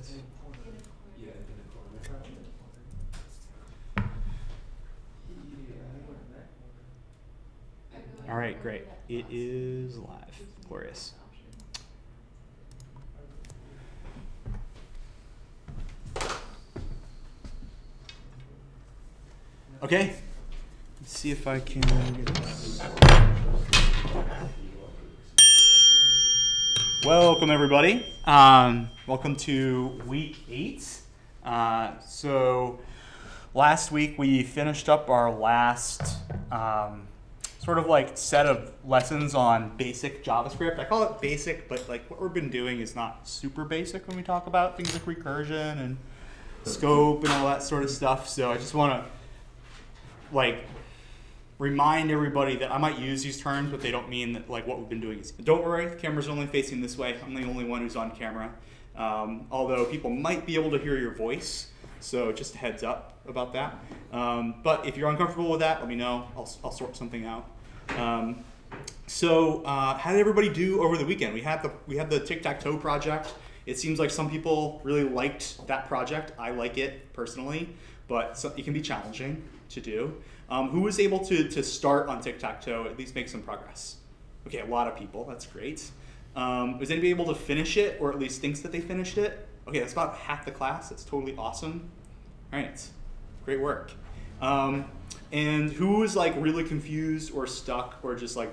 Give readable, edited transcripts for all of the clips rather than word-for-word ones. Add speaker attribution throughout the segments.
Speaker 1: Yeah, in the corner.
Speaker 2: All right, great. It is live. Glorious. Okay. Let's see if I can get this. Welcome, everybody. Welcome to week 8. So last week we finished up our last sort of like set of lessons on basic JavaScript. I call it basic, but like what we've been doing is not super basic when we talk about things like recursion and scope and all that sort of stuff. So I just want to like remind everybody that I might use these terms, but they don't mean that like what we've been doing is. Don't worry, the camera's only facing this way. I'm the only one who's on camera. Although people might be able to hear your voice, so just a heads up about that. But if you're uncomfortable with that, let me know. I'll sort something out. So how did everybody do over the weekend? We had the tic-tac-toe project. It seems like some people really liked that project. I like it personally, but it can be challenging to do. Who was able to start on tic-tac-toe, at least make some progress? Okay, a lot of people, that's great. Was anybody able to finish it, or at least thinks that they finished it? Okay, that's about half the class, that's totally awesome. All right, great work. And who was like really confused or stuck or just like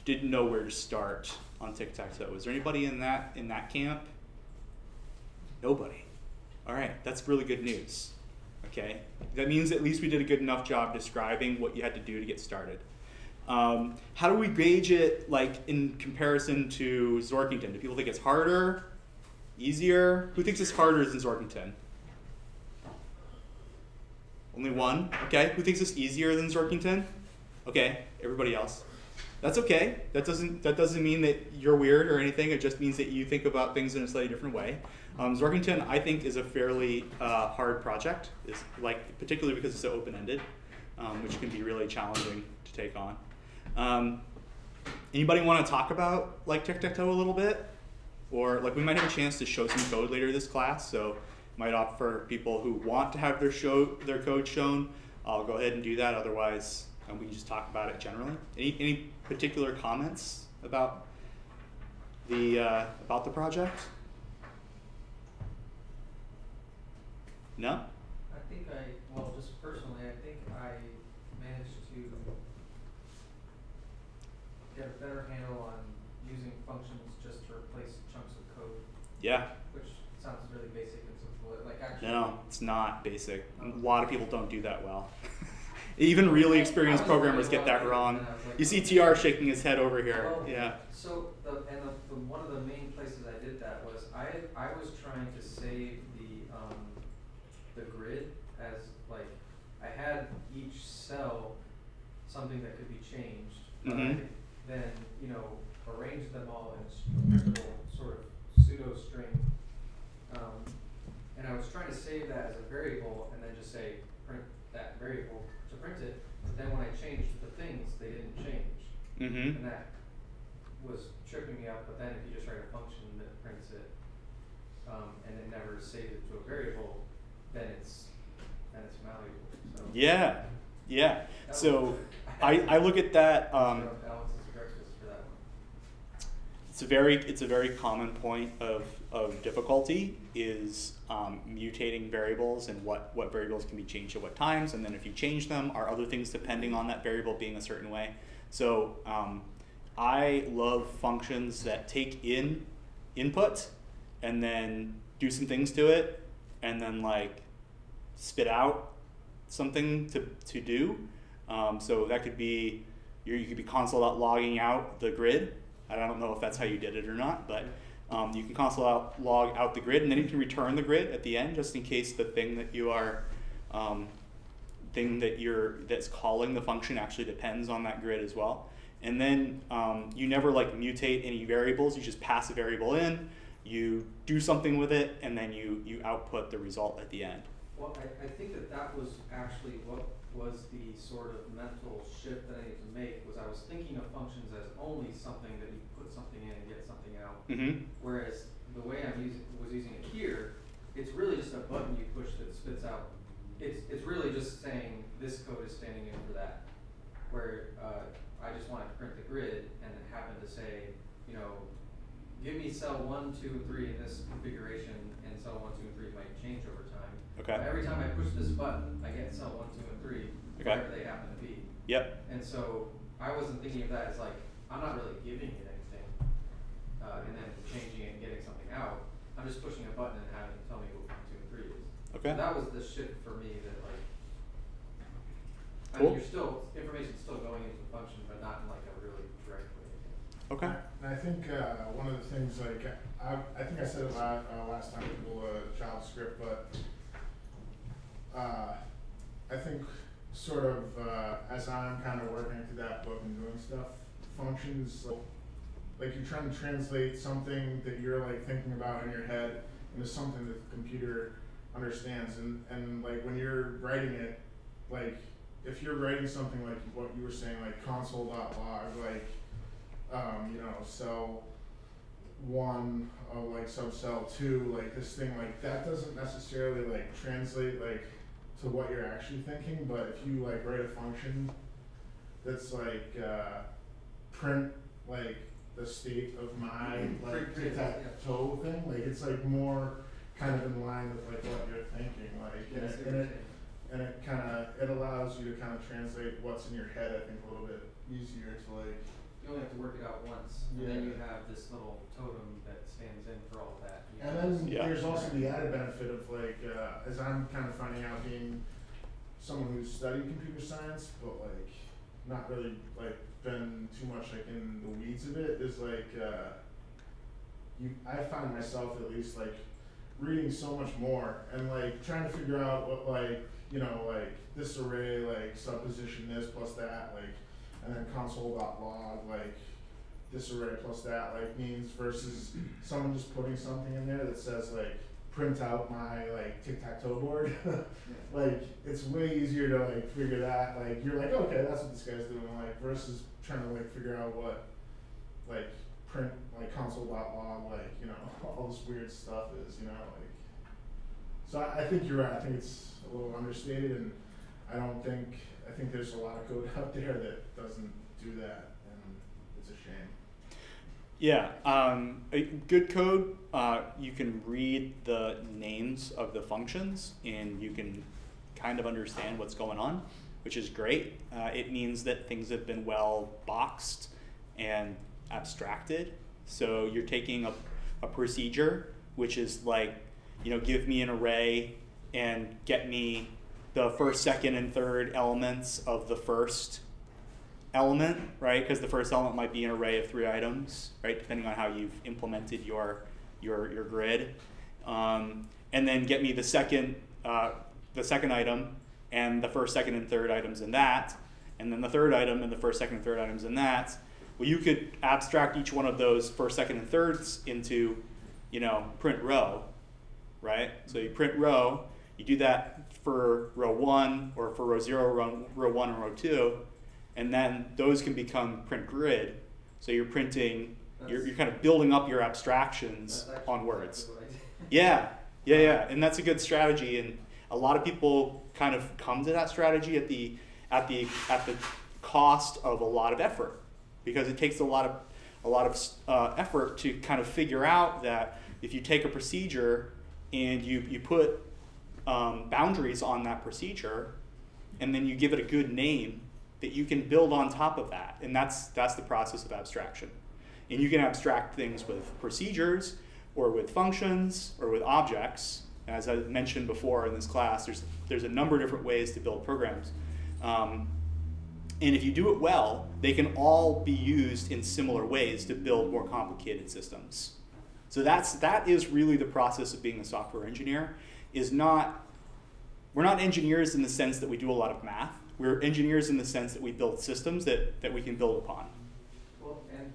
Speaker 2: didn't know where to start on tic-tac-toe? Was there anybody in that camp? Nobody. All right, that's really good news. Okay, that means at least we did a good enough job describing what you had to do to get started. How do we gauge it like in comparison to Zorkington? Do people think it's harder, easier? Who thinks it's harder than Zorkington? Only one? Okay, who thinks it's easier than Zorkington? Okay, everybody else. That's okay. That doesn't mean that you're weird or anything. It just means that you think about things in a slightly different way. Zorkington, I think, is a fairly hard project, particularly because it's so open-ended, which can be really challenging to take on. Anybody want to talk about like tic-tac-toe a little bit? Or like we might have a chance to show some code later this class, so might offer people who want to have their code shown. I'll go ahead and do that. Otherwise, we can just talk about it generally. Any particular comments about the project? No?
Speaker 3: I think just personally, I think I managed to get a better handle on using functions just to replace chunks of code.
Speaker 2: Yeah.
Speaker 3: Which sounds really basic and simple. Like actually.
Speaker 2: No, it's not basic. A lot of people don't do that well. Even really experienced programmers get that wrong. You see TR shaking his head over here.
Speaker 3: Oh,
Speaker 2: yeah.
Speaker 3: So one of the main places I did that was I was trying to save the grid as like I had each cell something that could be changed.
Speaker 2: Mm-hmm.
Speaker 3: Then arrange them all in a printable sort of pseudo string. And I was trying to save that as a variable and then just say print that variable to print it. But then when I changed the things, they didn't change.
Speaker 2: Mm-hmm.
Speaker 3: And that was tripping me up. But then if you just write a function that prints it and it never saves it to a variable, then it's malleable. So
Speaker 2: Yeah. So I look at that. It's a very common point of difficulty is mutating variables and what variables can be changed at what times, and then if you change them, are other things depending on that variable being a certain way. So I love functions that take in input and then do some things to it and then like spit out something to do. So that could be, you could be console.logging out the grid. I don't know if that's how you did it or not, but you can log out the grid, and then you can return the grid at the end, just in case the thing that you are, that's calling the function actually depends on that grid as well. And then you never like mutate any variables. You just pass a variable in, you do something with it, and then you output the result at the end.
Speaker 3: Well, I think that was actually what was the sort of mental shift that I needed to make. Was I was thinking of functions as only something that you put something in and get something out.
Speaker 2: Mm-hmm.
Speaker 3: Whereas the way was using it here it's really just a button you push that spits out. It's really just saying this code is standing in for that. Where I just want to print the grid and then happen to say, you know, give me cell 1, 2, and 3 in this configuration, and cell 1, 2, and 3 might change over time.
Speaker 2: Okay.
Speaker 3: But every time I push this button, I get cell 1, 2, and 3,
Speaker 2: Okay.
Speaker 3: wherever they happen to be.
Speaker 2: Yep.
Speaker 3: And so I wasn't thinking of that as like, I'm not really giving it anything, and then changing it and getting something out. I'm just pushing a button and having it tell me what 1, 2, and 3 is.
Speaker 2: Okay.
Speaker 3: So that was the shift for me that like, I
Speaker 2: Cool.
Speaker 3: mean, information's still going into the function, but not in like a really direct way.
Speaker 2: Okay.
Speaker 1: And I think one of the things, like, I think I said it last time with JavaScript, but I think sort of as I'm kind of working through that book and doing stuff, functions, like you're trying to translate something that you're like thinking about in your head into something that the computer understands, and like when you're writing it, like if you're writing something like what you were saying, like console.log, like you know, cell 1 of like subcell 2, like this thing, like that doesn't necessarily like translate like to what you're actually thinking, but if you like write a function that's like print like the state of my like tic-tac-toe thing, like it's like more kind of in line with like what you're thinking, like and it kind of, it allows you to kind of translate what's in your head, I think, a little bit easier to like.
Speaker 3: You only have to work it out once, and then you have this little totem that stands in for all of that.
Speaker 1: And then there's also the added benefit of like, as I'm kind of finding out, being someone who's studied computer science, but like not really like been too much like in the weeds of it, is like I find myself at least like reading so much more and like trying to figure out what like, you know, like this array, like supposition this plus that, like, and then console.log, like this array plus that, like means, versus someone just putting something in there that says like print out my like tic-tac-toe board. Like it's way easier to like figure that, like you're like, okay, that's what this guy's doing, like, versus trying to like figure out what like print like console.log, like, you know, all this weird stuff is, you know, like. So I think you're right. I think it's a little understated, and I think there's a lot of code out there that doesn't do that, and it's a shame.
Speaker 2: Yeah, good code, you can read the names of the functions and you can kind of understand what's going on, which is great. It means that things have been well boxed and abstracted. So you're taking a procedure, which is like, you know, give me an array and get me the first, second, and third elements of the first element, right? Because the first element might be an array of 3 items, right? Depending on how you've implemented your grid. And then get me the second item and the first, second, and third items in that, and then the third item and the first, second, and third items in that. Well, you could abstract each one of those first, second, and thirds into, you know, print row, right? So you print row, you do that for row 1 or for row 0, row 1, and row 2, and then those can become print grid. So you're printing, you're kind of building up your abstractions on words. Yeah, and that's a good strategy, and a lot of people kind of come to that strategy at the cost of a lot of effort, because it takes a lot of effort to kind of figure out that if you take a procedure and you put boundaries on that procedure, and then you give it a good name, that you can build on top of that, and that's the process of abstraction. And you can abstract things with procedures, or with functions, or with objects. As I mentioned before in this class, there's a number of different ways to build programs. And if you do it well, they can all be used in similar ways to build more complicated systems. So that is really the process of being a software engineer. We're not engineers in the sense that we do a lot of math. We're engineers in the sense that we build systems that we can build upon.
Speaker 3: Well, and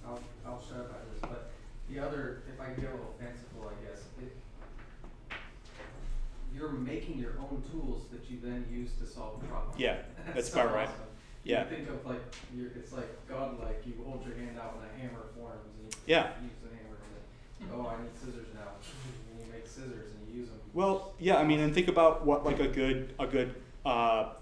Speaker 3: I'll shut up after this, but the other, if I can get a little fanciful, I guess, you're making your own tools that you then use to solve a problem. Yeah,
Speaker 2: that's about right.
Speaker 3: Awesome.
Speaker 2: Yeah.
Speaker 3: You think of like, it's like godlike. You hold your hand out when a hammer forms, and you use the hammer. And then, oh, I need scissors now. And you make scissors, and you use
Speaker 2: Well, yeah, I mean, and think about what like a good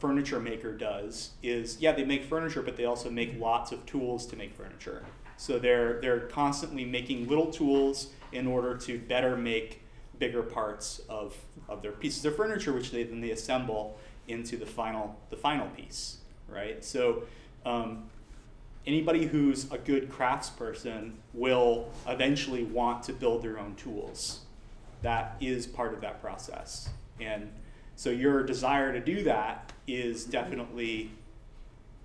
Speaker 2: furniture maker does is, yeah, they make furniture, but they also make lots of tools to make furniture. So they're constantly making little tools in order to better make bigger parts of their pieces of furniture, which they assemble into the final piece, right? So anybody who's a good craftsperson will eventually want to build their own tools. That is part of that process. And so your desire to do that is definitely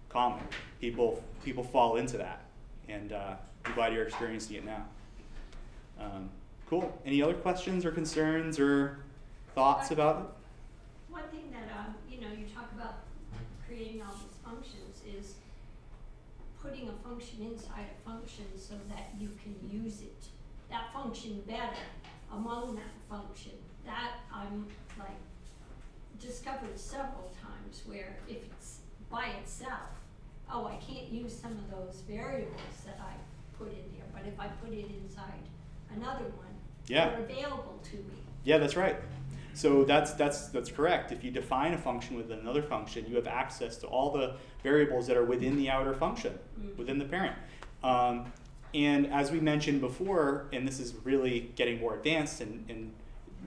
Speaker 2: common. People fall into that. And I'm glad you're experiencing it now. Cool. Any other questions or concerns or thoughts about it?
Speaker 4: One thing that, you talk about creating all these functions is putting a function inside a function so that you can use it, that function better among that function. That I'm like discovered several times where if it's by itself, oh, I can't use some of those variables that I put in here, but if I put it inside another one,
Speaker 2: yeah,
Speaker 4: they're available to me.
Speaker 2: Yeah, that's right. So that's correct. If you define a function with another function, you have access to all the variables that are within the outer function, within the parent. And as we mentioned before, and this is really getting more advanced, and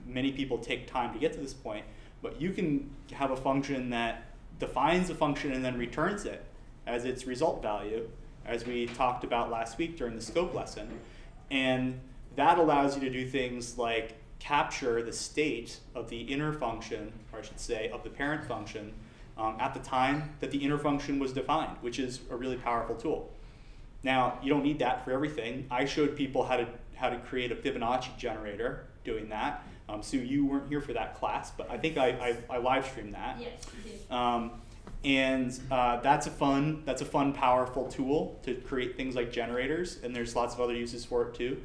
Speaker 2: many people take time to get to this point, but you can have a function that defines a function and then returns it as its result value, as we talked about last week during the scope lesson. And that allows you to do things like capture the state of the inner function, or I should say of the parent function, at the time that the inner function was defined, which is a really powerful tool. Now, you don't need that for everything. I showed people how to create a Fibonacci generator doing that. Sue, you weren't here for that class, but I think I live streamed that.
Speaker 4: Yes, you did.
Speaker 2: And that's a fun, powerful tool to create things like generators, and there's lots of other uses for it too.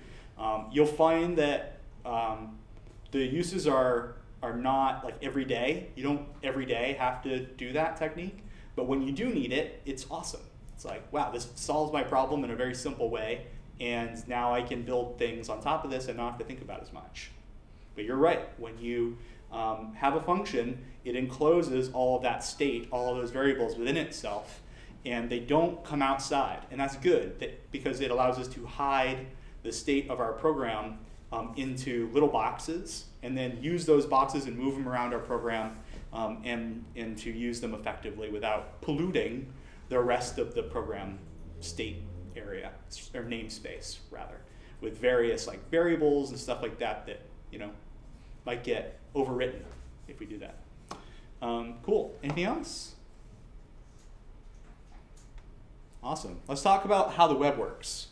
Speaker 2: You'll find that the uses are not like every day. You don't every day have to do that technique, but when you do need it, it's awesome. It's like, wow, this solves my problem in a very simple way, and now I can build things on top of this and not have to think about as much. But you're right, when you have a function, it encloses all of that state, all of those variables within itself, and they don't come outside. And that's good, because it allows us to hide the state of our program into little boxes, and then use those boxes and move them around our program, and to use them effectively without polluting the rest of the program state area, or namespace rather, with various like variables and stuff like that that might get overwritten if we do that. Cool. Anything else? Awesome. Let's talk about how the web works.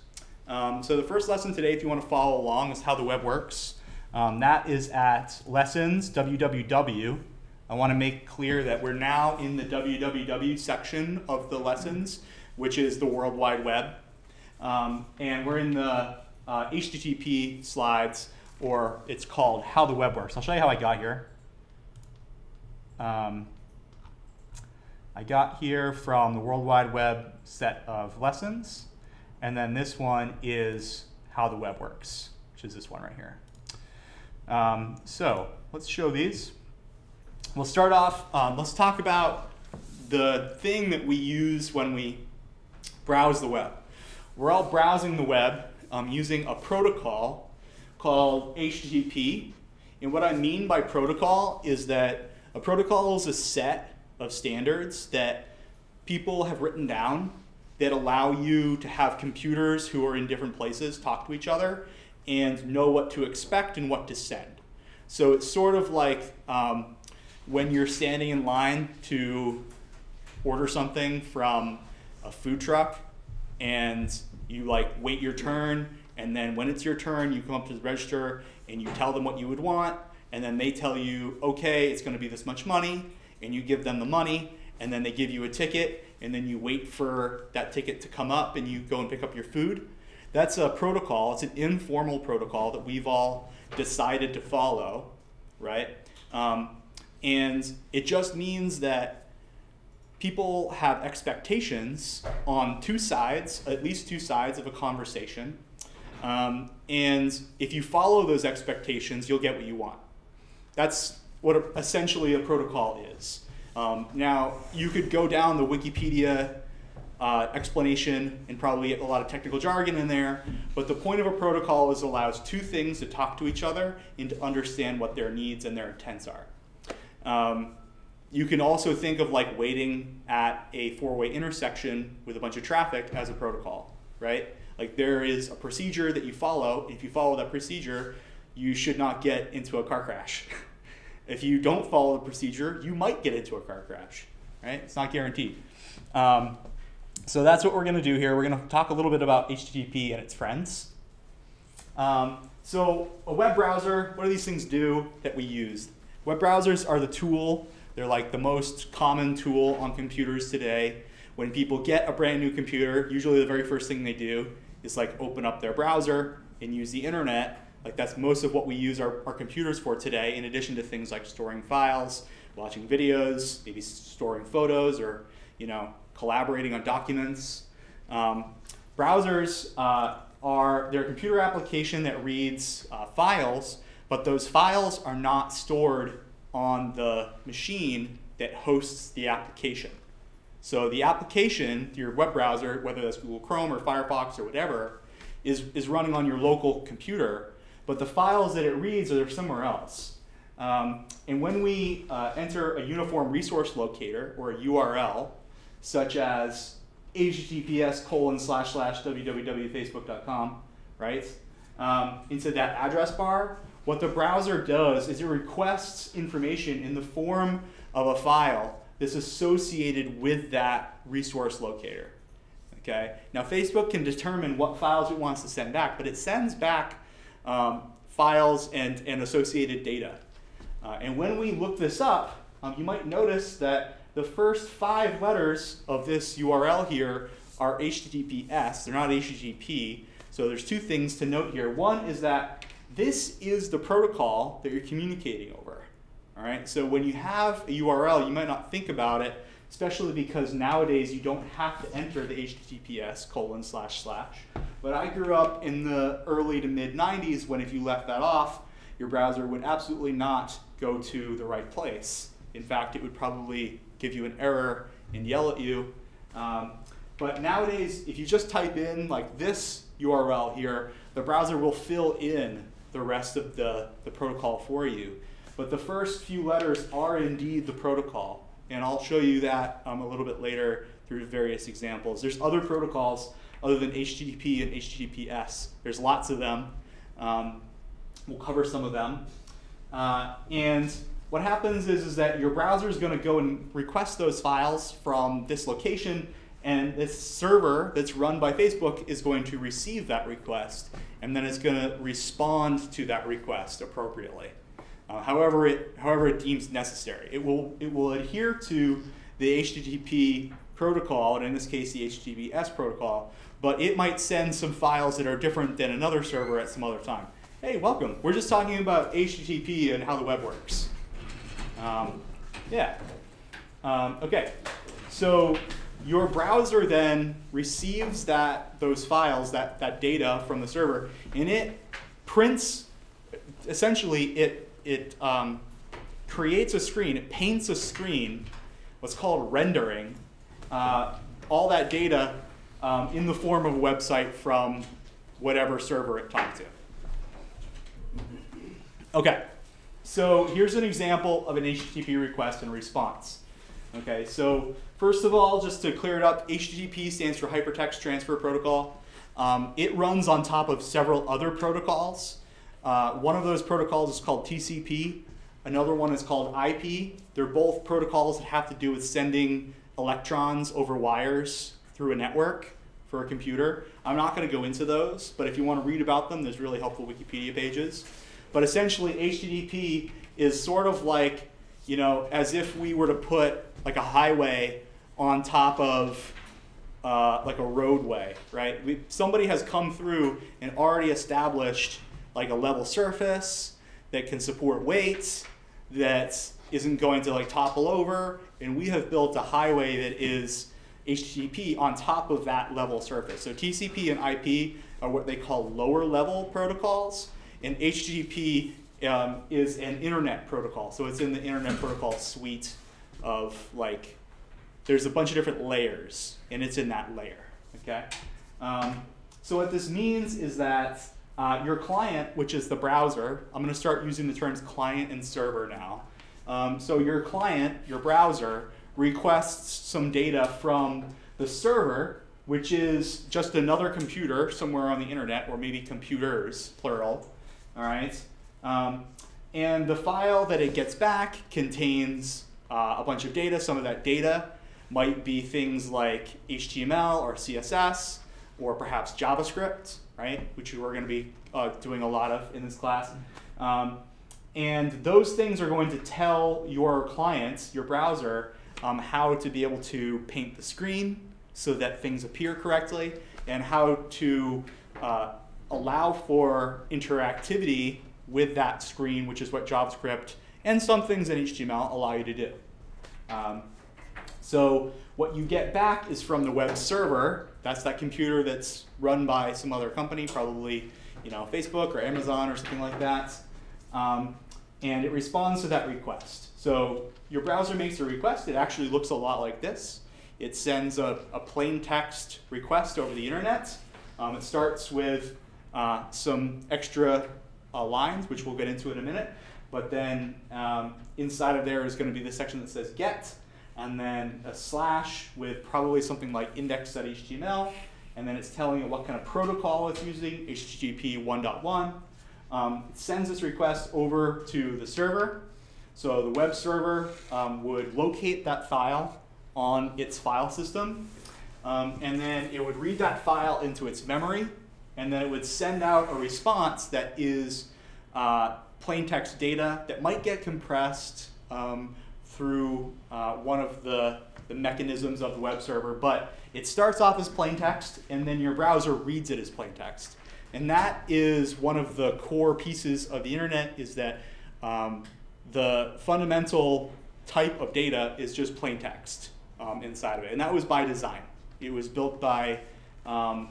Speaker 2: So the first lesson today, if you want to follow along, is how the web works. That is at lessons, www. I want to make clear that we're now in the www section of the lessons, which is the World Wide Web. And we're in the HTTP slides, or it's called How the Web Works. I'll show you how I got here. I got here from the World Wide Web set of lessons. And then this one is How the Web Works, which is this one right here. So let's show these. We'll start off, let's talk about the thing that we use when we browse the web. We're all browsing the web using a protocol called HTTP. And what I mean by protocol is that a protocol is a set of standards that people have written down that allow you to have computers who are in different places talk to each other and know what to expect and what to send. So it's sort of like when you're standing in line to order something from a food truck, and you like wait your turn, and then when it's your turn, you come up to the register and you tell them what you would want, and then they tell you, okay, it's going to be this much money, and you give them the money, and then they give you a ticket, and then you wait for that ticket to come up and you go and pick up your food. That's a protocol. It's an informal protocol that we've all decided to follow, right? And it just means that people have expectations on two sides, at least two sides of a conversation. And if you follow those expectations, you'll get what you want. That's what essentially a protocol is. Now, you could go down the Wikipedia explanation and probably get a lot of technical jargon in there, but the point of a protocol is it allows two things to talk to each other and to understand what their needs and their intents are. You can also think of like waiting at a four-way intersection with a bunch of traffic as a protocol, right? Like there is a procedure that you follow. If you follow that procedure, you should not get into a car crash. If you don't follow the procedure, you might get into a car crash, right? It's not guaranteed. So that's what we're going to do here. We're going to talk a little bit about HTTP and its friends. So a web browser, what do these things do that we use? Web browsers are the tool. They're like the most common tool on computers today. When people get a brand new computer, usually the very first thing they do is like open up their browser and use the internet. Like that's most of what we use our computers for today, in addition to things like storing files, watching videos, maybe storing photos, or collaborating on documents. Browsers they're a computer application that reads files, but those files are not stored on the machine that hosts the application. So the application, your web browser, whether that's Google Chrome or Firefox or whatever, is running on your local computer, but the files that it reads are somewhere else. And when we enter a uniform resource locator, or a URL, such as https://www.facebook.com, right, into that address bar, what the browser does is it requests information in the form of a file that's associated with that resource locator. Okay? Now Facebook can determine what files it wants to send back, but it sends back files and associated data. And when we look this up, you might notice that the first 5 letters of this URL here are HTTPS. They're not HTTP. So there's 2 things to note here. One is that this is the protocol that you're communicating over. All right? So when you have a URL, you might not think about it, especially because nowadays you don't have to enter the HTTPS://. But I grew up in the early to mid 90s when if you left that off, your browser would absolutely not go to the right place. In fact, it would probably give you an error and yell at you. But nowadays, if you just type in like this URL here, the browser will fill in the rest of the protocol for you. But the first few letters are indeed the protocol. And I'll show you that a little bit later through various examples. There's other protocols other than HTTP and HTTPS. There's lots of them. We'll cover some of them. And what happens is that your browser is going to go and request those files from this location, and this server that's run by Facebook is going to receive that request, and then it's going to respond to that request appropriately. However it deems necessary. It will adhere to the HTTP protocol, and in this case the HTTPS protocol, but it might send some files that are different than another server at some other time. Hey, welcome. We're just talking about HTTP and how the web works. Okay, so your browser then receives those files, that data from the server, and it prints, essentially it creates a screen, it paints a screen, what's called rendering, all that data in the form of a website from whatever server it talked to. Okay, so here's an example of an HTTP request and response. Okay, so first of all, just to clear it up, HTTP stands for Hypertext Transfer Protocol. It runs on top of several other protocols. One of those protocols is called TCP. Another one is called IP. They're both protocols that have to do with sending electrons over wires through a network for a computer. I'm not going to go into those, but if you want to read about them, there's really helpful Wikipedia pages. But essentially, HTTP is sort of like, as if we were to put like a highway on top of like a roadway, right? Somebody has come through and already established like a level surface that can support weights, that isn't going to like topple over, and we have built a highway that is HTTP on top of that level surface. So TCP and IP are what they call lower level protocols, and HTTP is an internet protocol. So it's in the internet protocol suite of like, there's a bunch of different layers, and it's in that layer, okay? So what this means is that your client, which is the browser, I'm going to start using the terms client and server now. So your client, your browser, requests some data from the server, which is just another computer somewhere on the internet, or maybe computers, plural, all right? And the file that it gets back contains a bunch of data. Some of that data might be things like HTML or CSS, or perhaps JavaScript, right? Which we're going to be doing a lot of in this class. And those things are going to tell your client, your browser, how to be able to paint the screen so that things appear correctly, and how to allow for interactivity with that screen, which is what JavaScript and some things in HTML allow you to do. So what you get back is from the web server. That's that computer that's run by some other company, probably Facebook or Amazon or something like that. And it responds to that request. So your browser makes a request. It actually looks a lot like this. It sends a plain text request over the internet. It starts with some extra lines, which we'll get into in a minute. But then inside of there is going to be the section that says get, and then a slash with probably something like index.html, and then it's telling it what kind of protocol it's using, HTTP 1.1. It sends this request over to the server. So the web server would locate that file on its file system, and then it would read that file into its memory, and then it would send out a response that is plain text data that might get compressed through one of the mechanisms of the web server, but it starts off as plain text, and then your browser reads it as plain text. And that is one of the core pieces of the internet, is that the fundamental type of data is just plain text inside of it. And that was by design. It was built by, so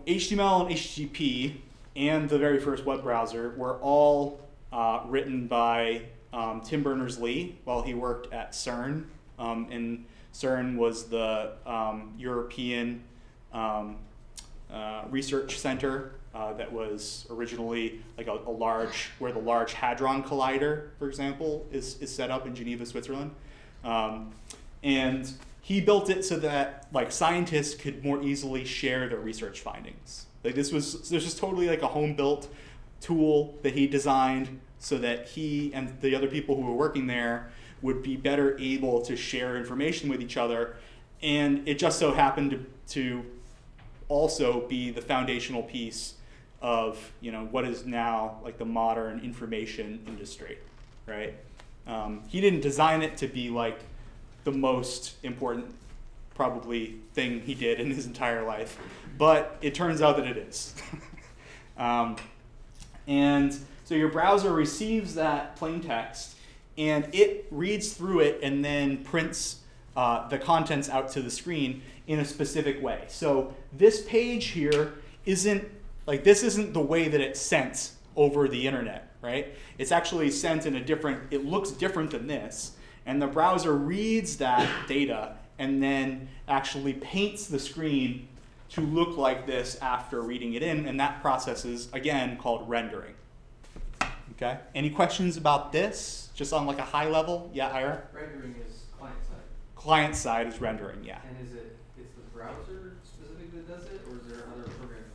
Speaker 2: HTML and HTTP and the very first web browser were all written by Tim Berners-Lee while he worked at CERN. And CERN was the European research center that was originally like a large, where the Large Hadron Collider, for example, is set up in Geneva, Switzerland. And he built it so that like scientists could more easily share their research findings. Like this was totally like a home-built tool that he designed so that he and the other people who were working there would be better able to share information with each other. And it just so happened to also be the foundational piece of what is now like the modern information industry, right? He didn't design it to be like the most important probably thing he did in his entire life, but it turns out that it is. And so your browser receives that plain text, and it reads through it and then prints the contents out to the screen in a specific way. So this page here isn't the way that it's sent over the internet, right? It's actually sent in it looks different than this. And the browser reads that data and then actually paints the screen to look like this after reading it in. And that process is, again, called rendering. Okay? Any questions about this? Just on like a high level? Yeah, Ira?
Speaker 3: Rendering is client side.
Speaker 2: Client side is rendering, yeah.
Speaker 3: And it's the browser specifically that does it, or is there other programs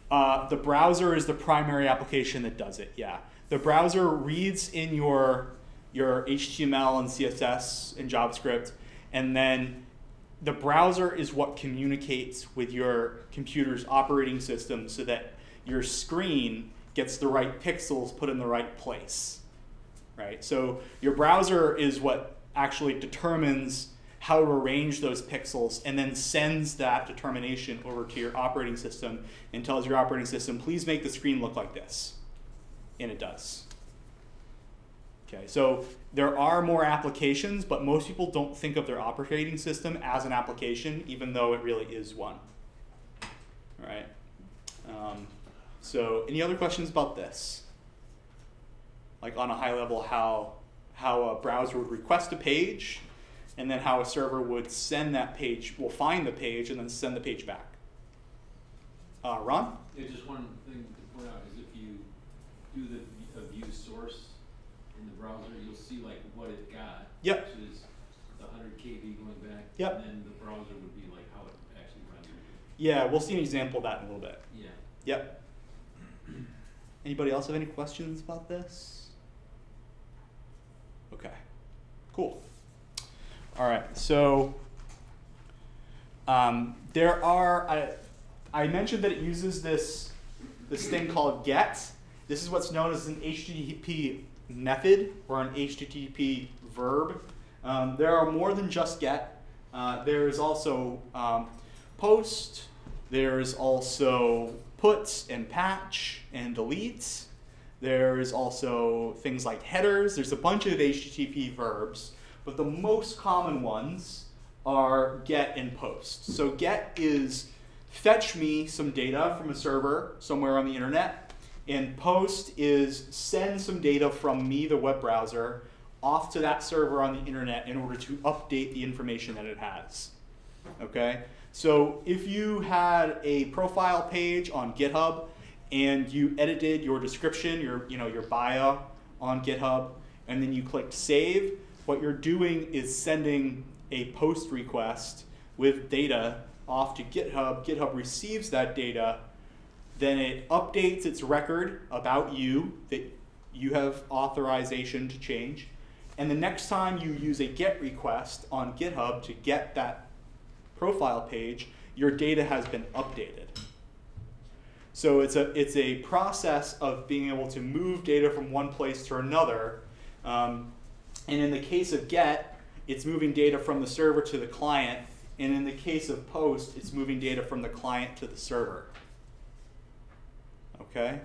Speaker 3: involved?
Speaker 2: The browser is the primary application that does it, yeah. The browser reads in your HTML and CSS and JavaScript, and then the browser is what communicates with your computer's operating system so that your screen gets the right pixels put in the right place, right? So your browser is what actually determines how to arrange those pixels and then sends that determination over to your operating system and tells your operating system, please make the screen look like this. And it does. Okay, so there are more applications, but most people don't think of their operating system as an application, even though it really is one. All right. So any other questions about this? Like on a high level, how a browser would request a page, and then how a server would send that page, will find the page, and then send the page back. Ron?
Speaker 5: Yeah, just one thing to point out is if you do the view source in the browser, you'll see like what it got,
Speaker 2: Yep.
Speaker 5: which is the 100 KB going back,
Speaker 2: Yep.
Speaker 5: and then the browser would be like how it actually rendered it.
Speaker 2: Yeah, we'll see an example of that in a little bit.
Speaker 5: Yeah.
Speaker 2: Yep. Anybody else have any questions about this? Okay, cool. All right, so there are, I mentioned that it uses this thing called GET. This is what's known as an HTTP method or an HTTP verb. There are more than just GET. There's also POST. There's also put and patch and delete. There's also things like headers. There's a bunch of HTTP verbs, but the most common ones are get and post. So get is fetch me some data from a server somewhere on the internet, and post is send some data from me, the web browser, off to that server on the internet in order to update the information that it has. Okay? So if you had a profile page on GitHub and you edited your description, your bio on GitHub, and then you clicked save, what you're doing is sending a post request with data off to GitHub. GitHub receives that data, then it updates its record about you that you have authorization to change, and the next time you use a GET request on GitHub to get that profile page, your data has been updated. So it's a process of being able to move data from one place to another. And in the case of GET, it's moving data from the server to the client. And in the case of POST, it's moving data from the client to the server. Okay?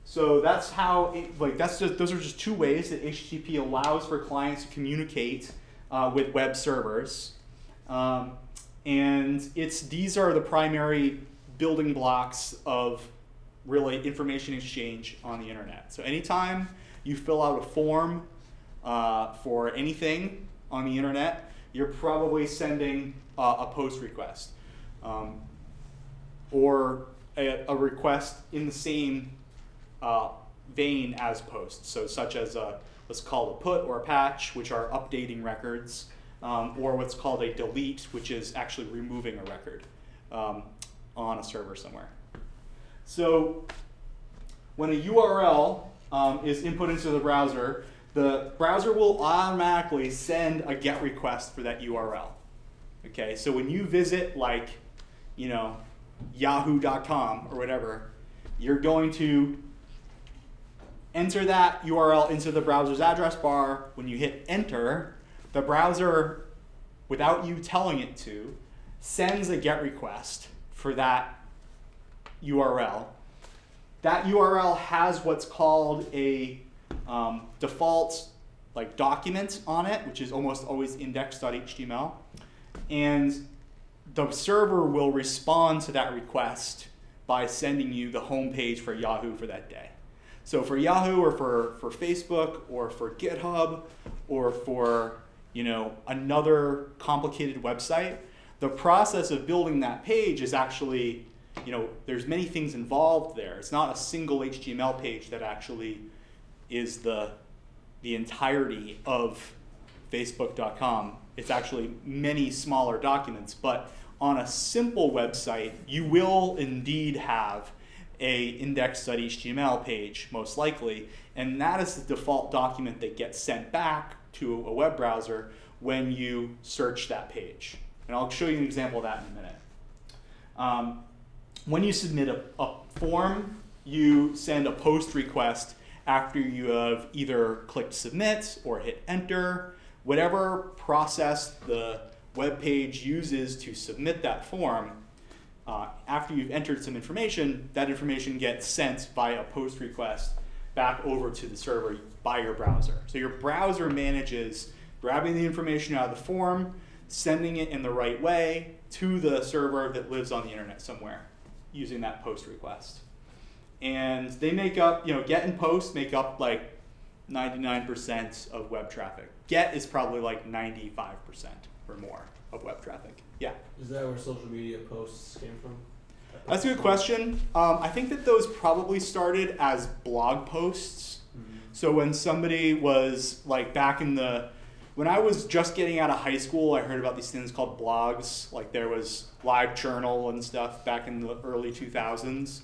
Speaker 2: So that's how, those are just two ways that HTTP allows for clients to communicate with web servers. And these are the primary building blocks of really information exchange on the internet. So anytime you fill out a form for anything on the internet, you're probably sending a post request or a request in the same vein as post. So such as what's called a put or a patch, which are updating records, or what's called a delete, which is actually removing a record on a server somewhere. So when a URL is input into the browser will automatically send a GET request for that URL. Okay, so when you visit like, yahoo.com or whatever, you're going to enter that URL into the browser's address bar. When you hit enter, the browser, without you telling it to, sends a GET request for that URL. That URL has what's called a default document on it, which is almost always index.html. And the server will respond to that request by sending you the home page for Yahoo for that day. So for Yahoo or for Facebook or for GitHub or for another complicated website, the process of building that page is actually, there's many things involved there. It's not a single HTML page that actually is the entirety of Facebook.com. It's actually many smaller documents, but on a simple website, you will indeed have a index.html page, most likely, and that is the default document that gets sent back to a web browser when you search that page. And I'll show you an example of that in a minute. When you submit a form, you send a post request after you have either clicked submit or hit enter. Whatever process the web page uses to submit that form, after you've entered some information, that information gets sent via a post request back over to the server by your browser. So your browser manages grabbing the information out of the form, sending it in the right way to the server that lives on the internet somewhere. using that post request. And they make up, GET and POST make up like 99% of web traffic. GET is probably like 95% or more of web traffic. Yeah.
Speaker 6: Is that where social media posts came from?
Speaker 2: That's a good question. I think that those probably started as blog posts.
Speaker 6: Mm-hmm.
Speaker 2: So when somebody was like when I was just getting out of high school, I heard about these things called blogs. Like there was LiveJournal and stuff back in the early 2000s.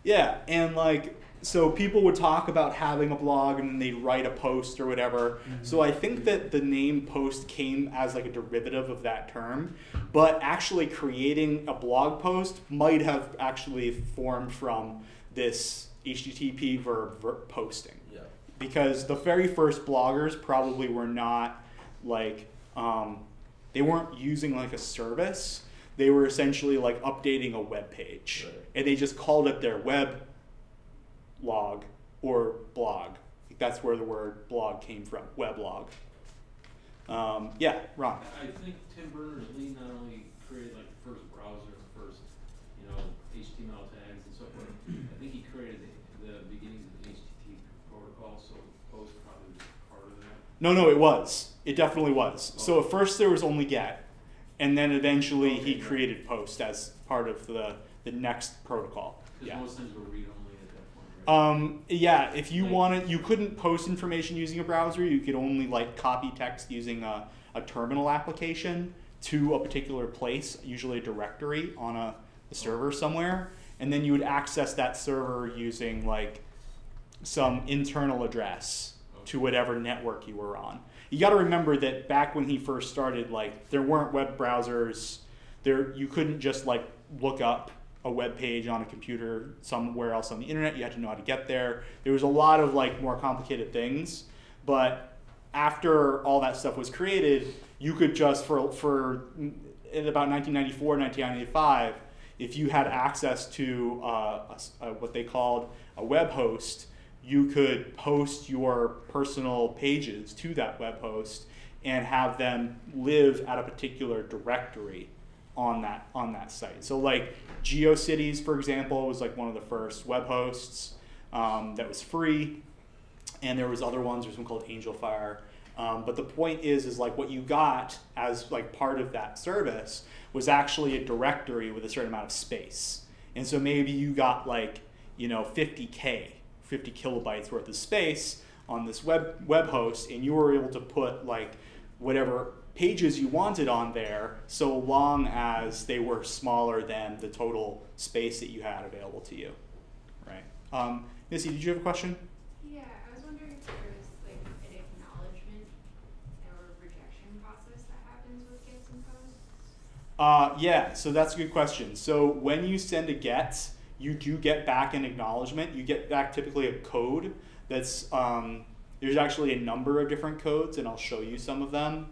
Speaker 2: Yeah, and like, so people would talk about having a blog and then they'd write a post or whatever.
Speaker 6: Mm-hmm.
Speaker 2: So I think that the name post came as like a derivative of that term, but actually creating a blog post might have actually formed from this HTTP verb posting.
Speaker 6: Yeah.
Speaker 2: Because the very first bloggers probably were not like, they weren't using like a service. They were essentially like updating a web page.
Speaker 6: Right.
Speaker 2: And they just called it their web log or blog. That's where the word blog came from, weblog. Yeah, Ron.
Speaker 5: I think Tim Berners-Lee not only created like the first browser, the first, HTML tags and so forth. I think he created the beginnings of the HTTP protocol, so POST probably was part of that.
Speaker 2: No, it was. It definitely was. So at first there was only GET, and then eventually he created POST as part of the next protocol.
Speaker 5: Because
Speaker 2: Yeah.
Speaker 5: most things were read-only at that point, right?
Speaker 2: Yeah, if you wanted, you couldn't post information using a browser. You could only like copy text using a terminal application to a particular place, usually a directory on a server somewhere, and then you would access that server using like some internal address to whatever network you were on. You got to remember that back when he first started, like there weren't web browsers. You couldn't just like look up a web page on a computer somewhere else on the internet. You had to know how to get there. There was a lot of like more complicated things, but after all that stuff was created, you could just in about 1994, 1995, if you had access to what they called a web host, you could post your personal pages to that web host and have them live at a particular directory on that site. So like GeoCities, for example, was like one of the first web hosts that was free, and there was other ones. There's one called AngelFire. But the point is like what you got as like part of that service was actually a directory with a certain amount of space. And so maybe you got like 50 kilobytes worth of space on this web host, and you were able to put like whatever pages you wanted on there, so long as they were smaller than the total space that you had available to you, right? Missy, did you have a question?
Speaker 7: Yeah, I was wondering if there was like an acknowledgement or rejection process that happens with gets and posts.
Speaker 2: Yeah, so that's a good question. So when you send a GET, you do get back an acknowledgement. You get back typically a code that's, there's actually a number of different codes, and I'll show you some of them.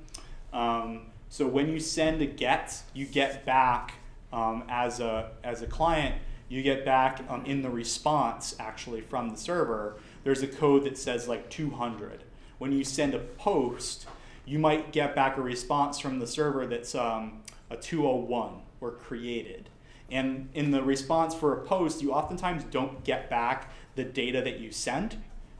Speaker 2: So when you send a GET, you get back, as a client, you get back in the response actually from the server, there's a code that says like 200. When you send a POST, you might get back a response from the server that's a 201 or created. And in the response for a POST, you oftentimes don't get back the data that you sent.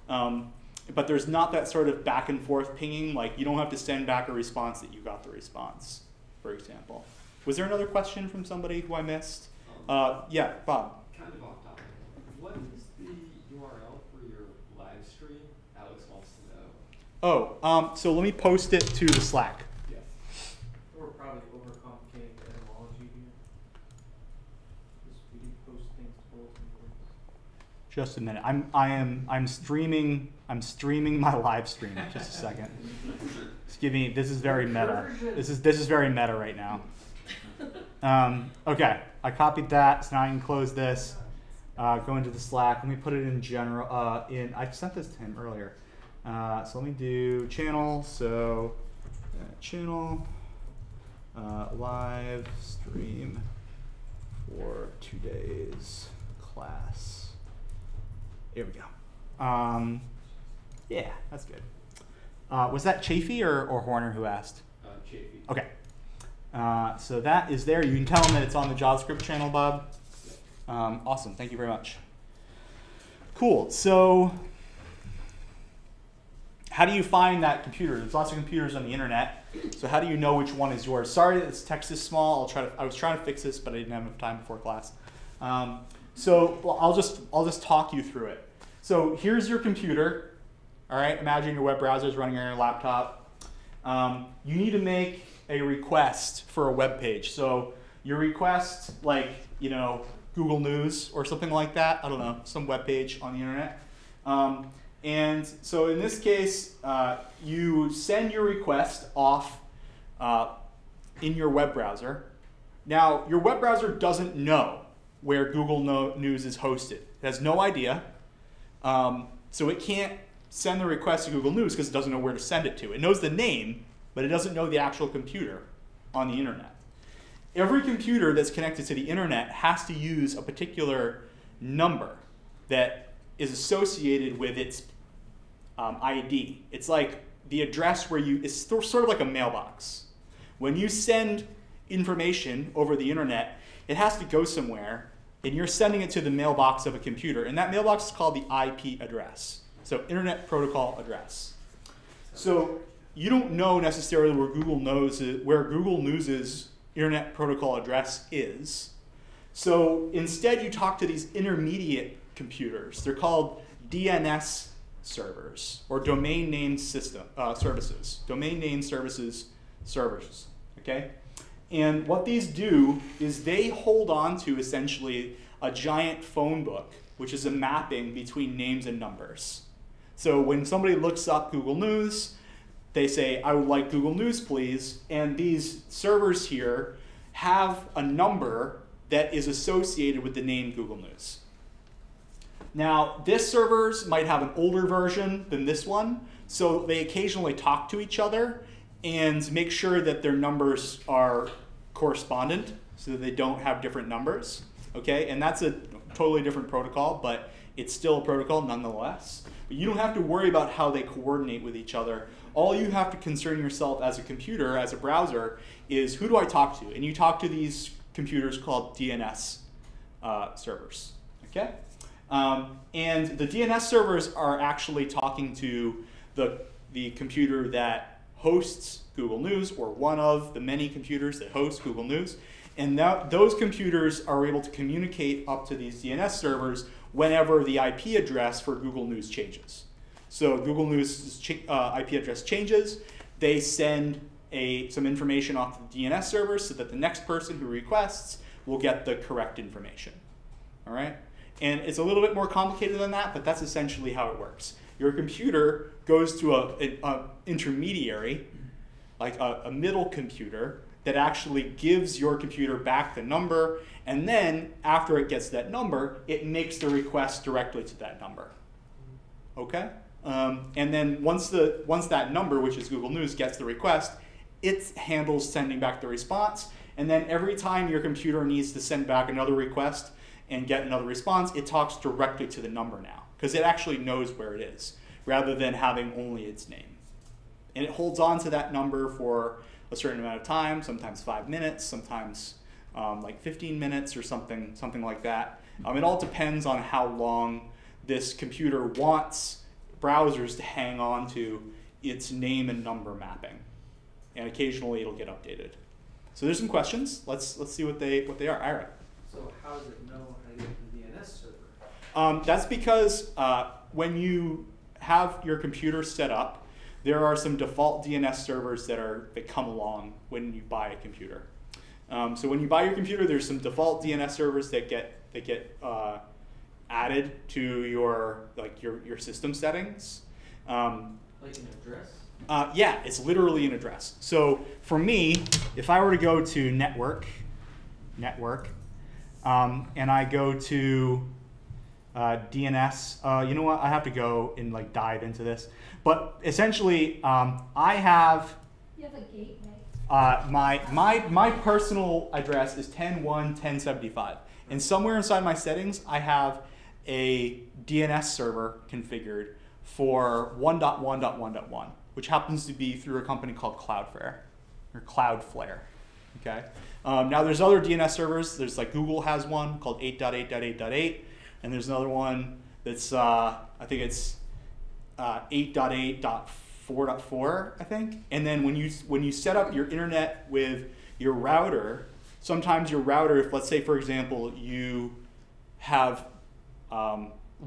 Speaker 2: But there's not that sort of back and forth pinging. Like you don't have to send back a response that you got the response, for example. Was there another question from somebody who I missed? Yeah, Bob.
Speaker 8: Kind of off topic. What is the URL for your live stream? Alex wants to know.
Speaker 2: Oh, so let me post it to the Slack.
Speaker 8: Yeah.
Speaker 3: We're probably overcomplicating the etymology here. Just we do post things to bulletin boards.
Speaker 2: Just a minute. I'm streaming my live stream. Just a second. Just give me. This is very meta. This is very meta right now. Okay, I copied that, so now I can close this. Go into the Slack. Let me put it in general. I sent this to him earlier. So let me do channel. So channel live stream for today's class. Here we go. Yeah, that's good. Was that Chafee or Horner who asked?
Speaker 8: Chafee.
Speaker 2: Okay. So that is there. You can tell them that it's on the JavaScript channel, Bob. Awesome. Thank you very much. Cool. So how do you find that computer? There's lots of computers on the internet. So how do you know which one is yours? Sorry that this text is small. I was trying to fix this, but I didn't have enough time before class. So I'll just talk you through it. So here's your computer. All right. Imagine your web browser is running on your laptop. You need to make a request for a web page. So your request, like, you know, Google News or something like that. I don't know, some web page on the internet. And so in this case, you send your request off in your web browser. Now, your web browser doesn't know where Google News is hosted. It has no idea. So it can't send the request to Google News because it doesn't know where to send it to. It knows the name, but it doesn't know the actual computer on the internet. Every computer that's connected to the internet has to use a particular number that is associated with its ID. It's like the address where it's sort of like a mailbox. When you send information over the internet, it has to go somewhere, and you're sending it to the mailbox of a computer, and that mailbox is called the IP address, so Internet Protocol Address. So you don't know necessarily where Google News's Internet Protocol Address is. So instead, you talk to these intermediate computers. They're called DNS servers, or domain name services. Domain name services servers. Okay? And what these do is they hold on to essentially a giant phone book, which is a mapping between names and numbers. So when somebody looks up Google News, they say, I would like Google News, please. And these servers here have a number that is associated with the name Google News. Now, this servers might have an older version than this one, so they occasionally talk to each other and make sure that their numbers are correspondent so that they don't have different numbers. Okay, and that's a totally different protocol, but it's still a protocol nonetheless. But you don't have to worry about how they coordinate with each other. All you have to concern yourself as a computer, as a browser, is who do I talk to? And you talk to these computers called DNS servers. Okay? And the DNS servers are actually talking to the computer that hosts Google News, or one of the many computers that host Google News. And those computers are able to communicate up to these DNS servers whenever the IP address for Google News changes. So Google News' IP address changes, they send some information off the DNS server so that the next person who requests will get the correct information. All right? And it's a little bit more complicated than that, but that's essentially how it works. Your computer goes to an intermediary, like a middle computer, that actually gives your computer back the number, and then after it gets that number, it makes the request directly to that number. Okay? And then once that number, which is Google News, gets the request, it handles sending back the response, and then every time your computer needs to send back another request and get another response, it talks directly to the number now, because it actually knows where it is, rather than having only its name. And it holds on to that number for a certain amount of time, sometimes 5 minutes, sometimes like 15 minutes or something like that. It all depends on how long this computer wants browsers to hang on to its name and number mapping. And occasionally it'll get updated. So there's some questions. Let's see what they are. Ira.
Speaker 3: So how does it know how to get to the DNS server?
Speaker 2: That's because when you have your computer set up, there are some default DNS servers that come along when you buy a computer. So when you buy your computer, there's some default DNS servers that get added to your system settings.
Speaker 3: Like an address?
Speaker 2: Yeah, it's literally an address. So for me, if I were to go to network, and I go to DNS, you know what? I have to go and dive into this. But essentially, I have.
Speaker 4: You have a gateway.
Speaker 2: My personal address is 10.1.10.75, and somewhere inside my settings, I have a DNS server configured for 1.1.1.1, which happens to be through a company called Cloudflare, or Cloudflare. Okay. Now there's other DNS servers. There's like Google has one called 8.8.8.8, and there's another one that's I think it's 8.8.4.4, I think. And then when you set up your internet with your router, sometimes your router, if let's say for example you have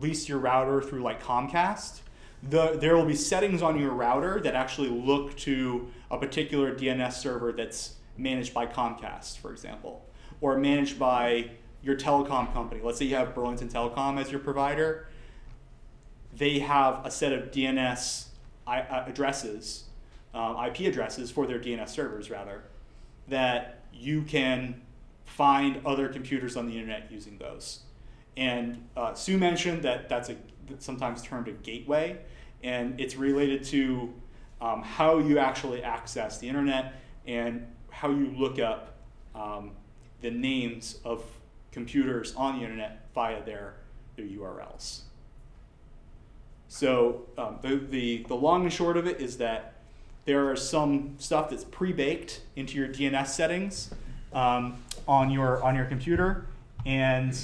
Speaker 2: leased your router through like Comcast, there will be settings on your router that actually look to a particular DNS server that's managed by Comcast, for example, or managed by your telecom company. Let's say you have Burlington Telecom as your provider. They have a set of DNS addresses, IP addresses for their DNS servers, rather, that you can find other computers on the internet using those. And Sue mentioned that that's sometimes termed a gateway, and it's related to how you actually access the internet and how you look up the names of computers on the internet via their URLs. So the long and short of it is that there are some stuff that's pre-baked into your DNS settings on your computer, and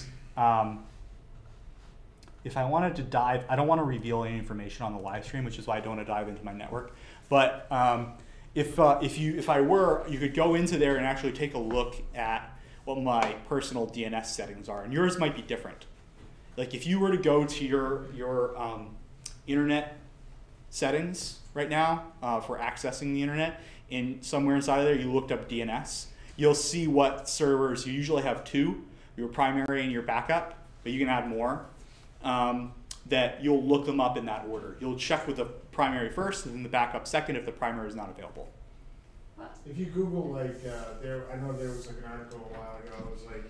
Speaker 2: if I wanted to dive, I don't want to reveal any information on the live stream, which is why I don't want to dive into my network. But if I were, you could go into there and actually take a look at what my personal DNS settings are, and yours might be different. Like if you were to go to your internet settings right now for accessing the internet, and somewhere inside of there you looked up DNS, you'll see what servers, you usually have two, your primary and your backup, but you can add more, that you'll look them up in that order. You'll check with the primary first and then the backup second if the primary is not available.
Speaker 1: If you Google like, I know there was like an article a while ago, it was like,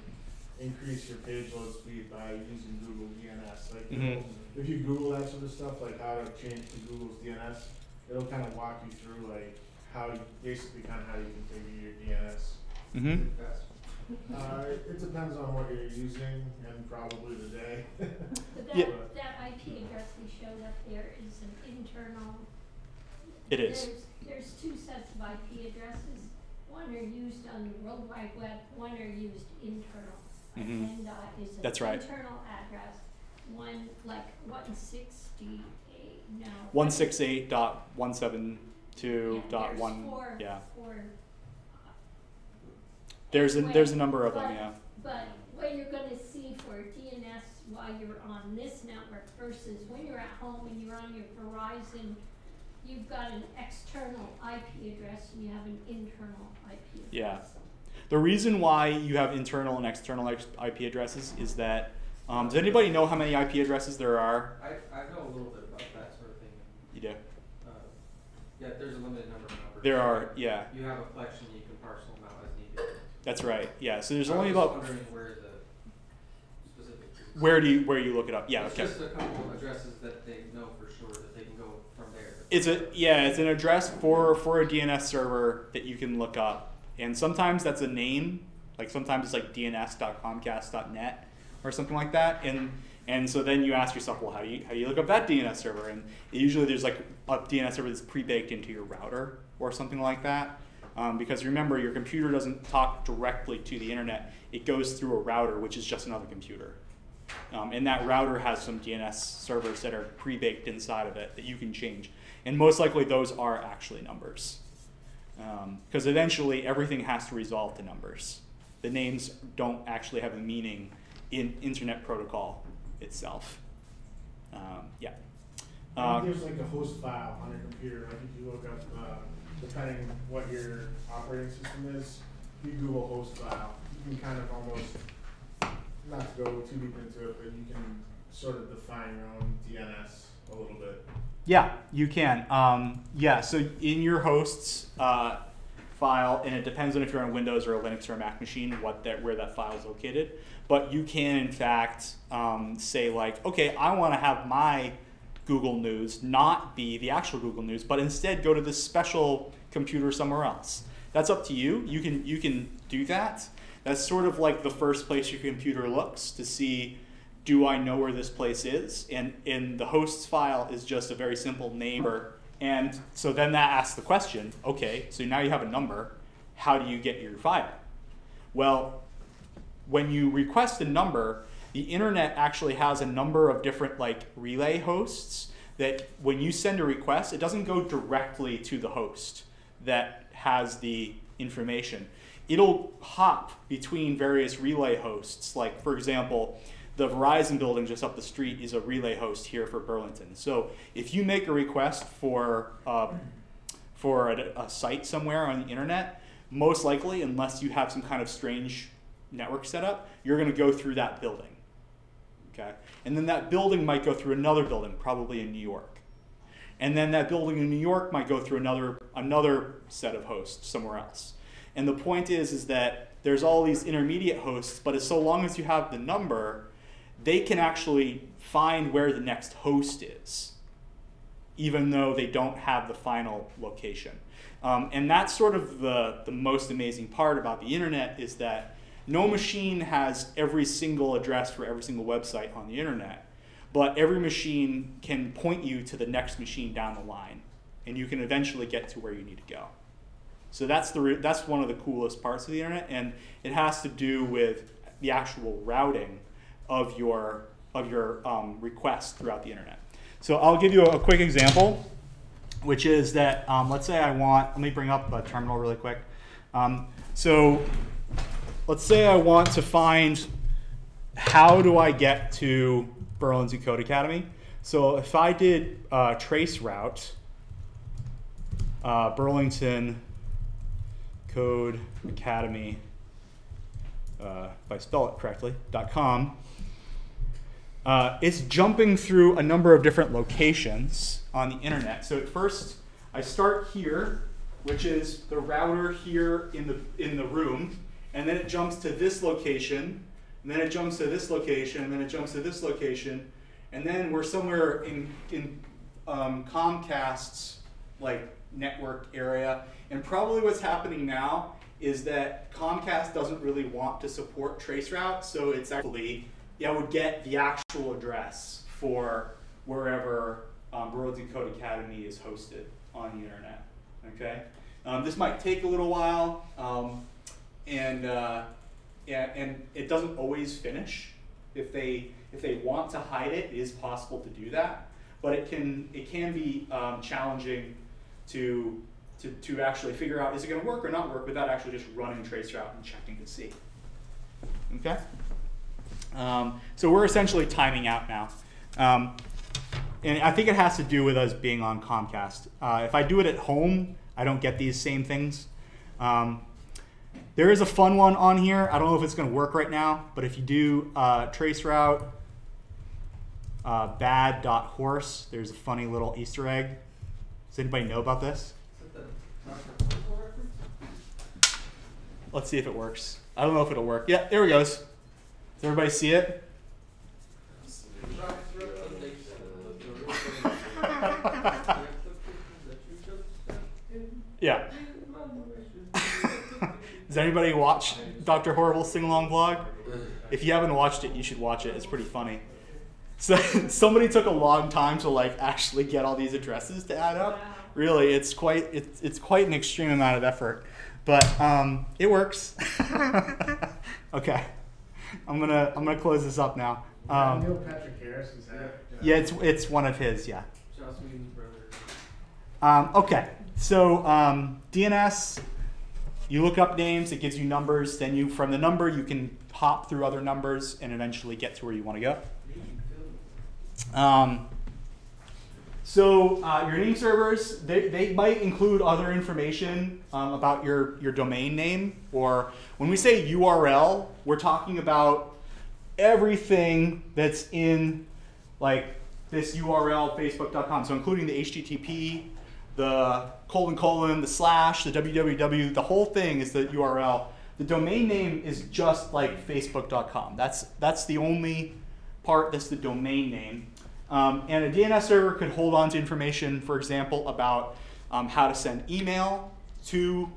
Speaker 1: increase your page load speed by using Google DNS. Like, if you Google that sort of stuff, like how to change to Google's DNS, it'll kind of walk you through like how you, basically kind of how you configure your DNS. It depends on what you're using and probably the day.
Speaker 4: But that IP address we showed up there is an internal.
Speaker 2: It is.
Speaker 4: There's two sets of IP addresses. One are used on the World Wide Web, one are used internal. And is an
Speaker 2: That's right.
Speaker 4: internal address. One like 168, no.
Speaker 2: 168.172.1, yeah.
Speaker 4: There's
Speaker 2: a number of them, yeah.
Speaker 4: But what you're going to see for DNS while you're on this network versus when you're at home and you're on your Verizon, you've got an external IP address and you have an internal IP address.
Speaker 2: Yeah. The reason why you have internal and external IP addresses is that, does anybody know how many IP addresses there are?
Speaker 3: I know a little bit about that sort of thing.
Speaker 2: You do?
Speaker 3: Yeah, there's a limited number of numbers.
Speaker 2: There are, yeah.
Speaker 3: You have a collection, you can parcel them out as needed.
Speaker 2: That's right, yeah. So there's
Speaker 3: I was
Speaker 2: only
Speaker 3: just
Speaker 2: about...
Speaker 3: wondering where the specific...
Speaker 2: Where you look it up? Yeah,
Speaker 3: it's
Speaker 2: okay.
Speaker 3: just a couple of addresses that they know for sure that they can go from there.
Speaker 2: It's an address for a DNS server that you can look up. And sometimes that's a name, like sometimes it's like dns.comcast.net or something like that. And so then you ask yourself, well, how do you look up that DNS server? And usually there's like a DNS server that's pre-baked into your router or something like that. Because remember, your computer doesn't talk directly to the internet. It goes through a router, which is just another computer. And that router has some DNS servers that are pre-baked inside of it that you can change. And most likely those are actually numbers. Because eventually everything has to resolve to numbers. The names don't actually have a meaning in Internet Protocol itself. Yeah.
Speaker 1: I think there's like a host file on your computer. Like if you look up, depending what your operating system is, you Google host file, you can kind of almost, not to go too deep into it, but you can sort of define your own DNS a little bit.
Speaker 2: Yeah, you can. Yeah, so in your hosts file, and it depends on if you're on Windows or a Linux or a Mac machine, where that file is located. But you can, in fact, say like, okay, I want to have my Google News not be the actual Google News, but instead go to this special computer somewhere else. That's up to you. You can do that. That's sort of like the first place your computer looks to see, do I know where this place is? And in the hosts file is just a very simple name. And so then that asks the question, okay, so now you have a number. how do you get your file? Well, when you request a number, the internet actually has a number of different like relay hosts that when you send a request, it doesn't go directly to the host that has the information. It'll hop between various relay hosts. Like, for example, the Verizon building just up the street is a relay host here for Burlington. So if you make a request for a site somewhere on the internet, most likely, unless you have some kind of strange network setup, you're going to go through that building. Okay? And then that building might go through another building, probably in New York. And then that building in New York might go through another set of hosts somewhere else. And the point is that there's all these intermediate hosts, but so long as you have the number, they can actually find where the next host is, even though they don't have the final location. And that's sort of the most amazing part about the internet, is that no machine has every single address for every single website on the internet, but every machine can point you to the next machine down the line, and you can eventually get to where you need to go. So that's one of the coolest parts of the internet, and it has to do with the actual routing of your requests throughout the internet. So I'll give you a quick example, which is that let's say let me bring up a terminal really quick. So let's say I want to find, how do I get to Burlington Code Academy? So if I did trace route, Burlington Code Academy, if I spell it correctly, .com, it's jumping through a number of different locations on the internet. So at first, I start here, which is the router here in the room, and then it jumps to this location, and then it jumps to this location, and then it jumps to this location, and then we're somewhere in Comcast's like network area. And probably what's happening now is that Comcast doesn't really want to support traceroute, so it's actually, I would get the actual address for wherever Burlington Code Academy is hosted on the internet. Okay, this might take a little while, and it doesn't always finish. If they want to hide it, it is possible to do that, but it can be challenging to actually figure out, is it going to work or not work, without actually just running traceroute and checking to see. Okay. So we're essentially timing out now. And I think it has to do with us being on Comcast. If I do it at home, I don't get these same things. There is a fun one on here. I don't know if it's going to work right now, but if you do traceroute bad.horse, there's a funny little Easter egg. Does anybody know about this?
Speaker 3: Is that the Dr. Purple reference?
Speaker 2: Let's see if it works. I don't know if it'll work. Yeah, there it goes. Does everybody see it? Yeah. Does anybody watch Dr. Horrible's sing-along vlog? If you haven't watched it, you should watch it. It's pretty funny. So somebody took a long time to like actually get all these addresses to add up.
Speaker 4: Wow.
Speaker 2: Really, it's quite an extreme amount of effort, but it works. Okay, I'm gonna close this up now.
Speaker 1: Neil Patrick Harris is that?
Speaker 2: Yeah, it's one of his. Yeah.
Speaker 3: Joss Whedon's brother.
Speaker 2: Okay, so DNS, you look up names, it gives you numbers. Then from the number you can hop through other numbers and eventually get to where you want to go. So your name servers, they might include other information about your domain name. Or when we say URL, we're talking about everything that's in like this URL, facebook.com. So including the HTTP, the : the slash, the www, the whole thing is the URL. The domain name is just like facebook.com. That's the only part that's the domain name. And a DNS server could hold on to information, for example, about how to send email to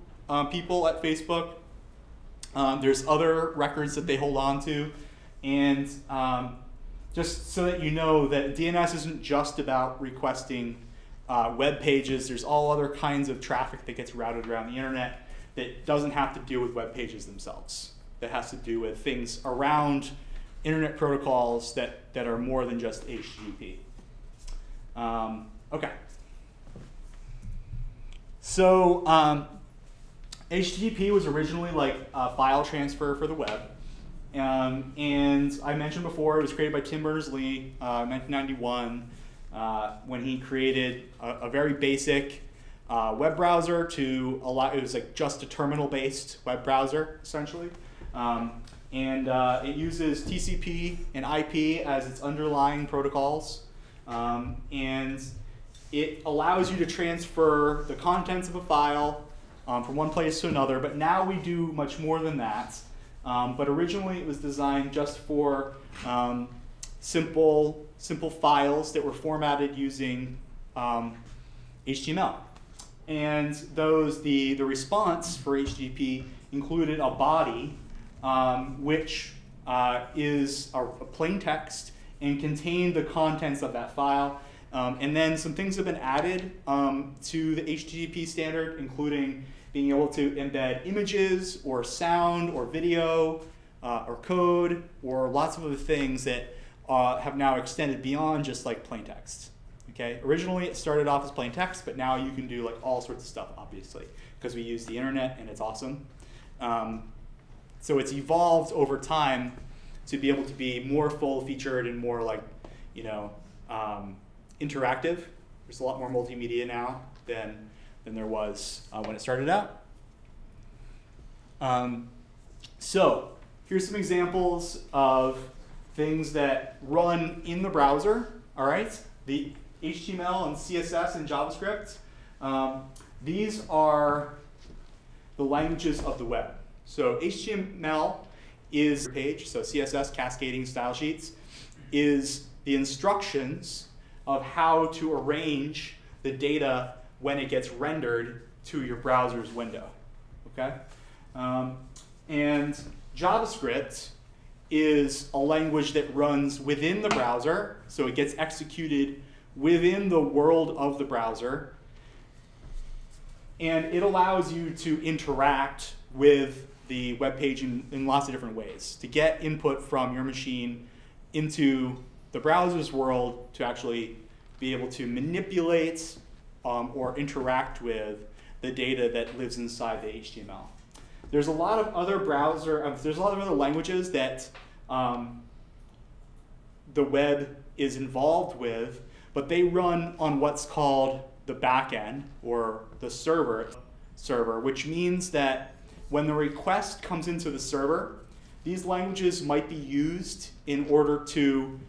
Speaker 2: people at Facebook. There's other records that they hold on to. And just so that you know that DNS isn't just about requesting web pages. There's all other kinds of traffic that gets routed around the internet. that doesn't have to do with web pages themselves. That has to do with things around internet protocols that are more than just HTTP. Okay. So HTTP was originally like a file transfer for the web. And I mentioned before, it was created by Tim Berners-Lee in 1991 when he created a very basic web browser to allow, it was like just a terminal-based web browser, essentially. It uses TCP and IP as its underlying protocols. And it allows you to transfer the contents of a file from one place to another, but now we do much more than that. But originally it was designed just for simple files that were formatted using HTML. And the response for HTTP included a body, which is a plain text and contained the contents of that file. And then some things have been added to the HTTP standard, including being able to embed images or sound or video or code or lots of other things that have now extended beyond just like plain text. Okay? Originally it started off as plain text, but now you can do like all sorts of stuff, obviously, because we use the internet and it's awesome. So it's evolved over time to be able to be more full-featured and more like, interactive. There's a lot more multimedia now than there was when it started out. So here's some examples of things that run in the browser. All right, the HTML and CSS and JavaScript. These are the languages of the web. So HTML is page, so CSS, cascading style sheets, is the instructions of how to arrange the data when it gets rendered to your browser's window. Okay? And JavaScript is a language that runs within the browser, so it gets executed within the world of the browser, and it allows you to interact with the web page in lots of different ways, to get input from your machine into the browser's world to actually be able to manipulate or interact with the data that lives inside the HTML. There's a lot of other there's a lot of other languages that the web is involved with, but they run on what's called the backend or the server, which means that when the request comes into the server, these languages might be used in order to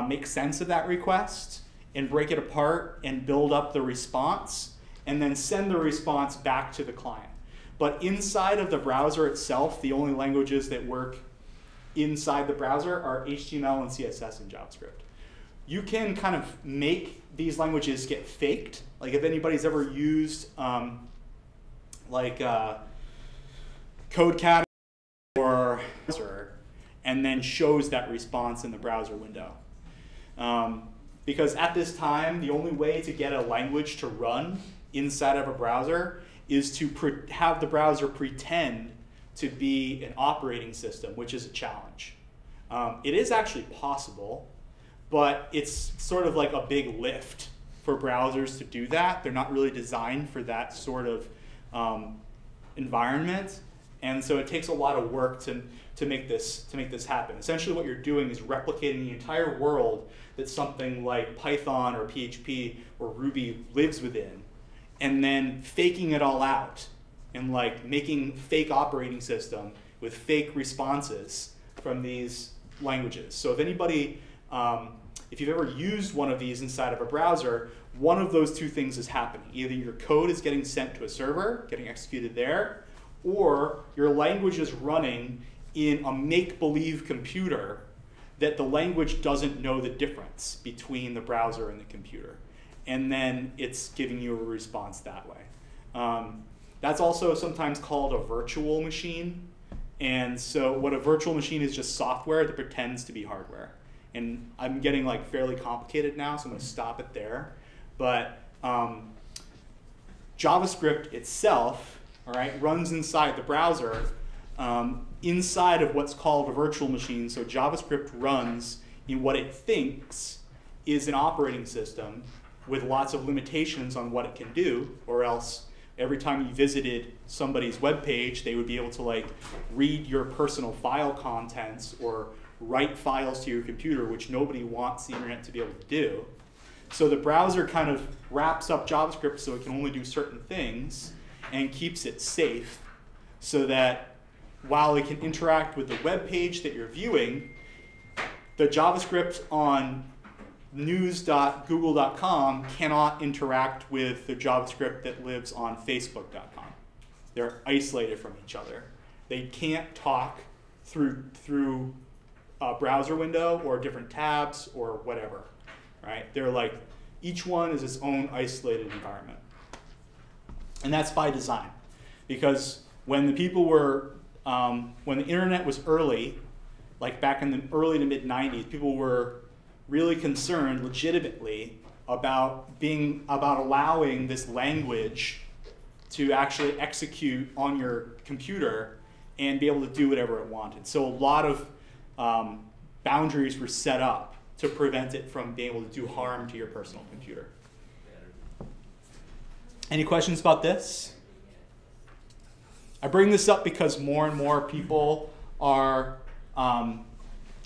Speaker 2: make sense of that request and break it apart and build up the response and then send the response back to the client. But inside of the browser itself, the only languages that work inside the browser are HTML and CSS and JavaScript. You can kind of make these languages get faked. Like if anybody's ever used CodeCat or and then shows that response in the browser window. Because at this time, the only way to get a language to run inside of a browser is to have the browser pretend to be an operating system, which is a challenge. It is actually possible, but it's sort of like a big lift for browsers to do that. They're not really designed for that sort of environment, and so it takes a lot of work to make this happen. Essentially what you're doing is replicating the entire world that something like Python or PHP or Ruby lives within, and then faking it all out and like making fake operating system with fake responses from these languages. So if anybody, if you've ever used one of these inside of a browser, one of those two things is happening. Either your code is getting sent to a server, getting executed there, or your language is running in a make-believe computer that the language doesn't know the difference between the browser and the computer. And then it's giving you a response that way. That's also sometimes called a virtual machine. And so what a virtual machine is just software that pretends to be hardware. And I'm getting like fairly complicated now, so I'm going to stop it there. But JavaScript itself all right, runs inside the browser, inside of what's called a virtual machine. So JavaScript runs in what it thinks is an operating system with lots of limitations on what it can do, or else every time you visited somebody's web page, they would be able to like read your personal file contents or write files to your computer, which nobody wants the internet to be able to do. So the browser kind of wraps up JavaScript so it can only do certain things and keeps it safe so that while it can interact with the web page that you're viewing, the JavaScript on news.google.com cannot interact with the JavaScript that lives on facebook.com. They're isolated from each other. They can't talk through a browser window or different tabs or whatever, right? They're like, each one is its own isolated environment. And that's by design, because when the people were, when the internet was early, like back in the early to mid 90s, people were really concerned legitimately about allowing this language to actually execute on your computer and be able to do whatever it wanted. So a lot of boundaries were set up to prevent it from being able to do harm to your personal computer. Any questions about this? I bring this up because more and more people are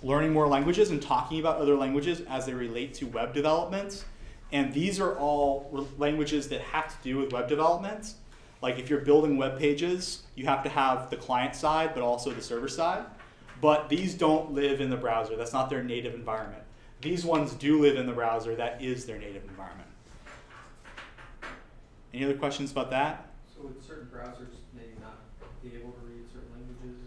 Speaker 2: learning more languages and talking about other languages as they relate to web development. And these are all languages that have to do with web development. Like if you're building web pages, you have to have the client side, but also the server side. But these don't live in the browser. That's not their native environment. These ones do live in the browser. That is their native environment. Any other questions about that?
Speaker 3: So would certain browsers maybe not be able to read certain languages?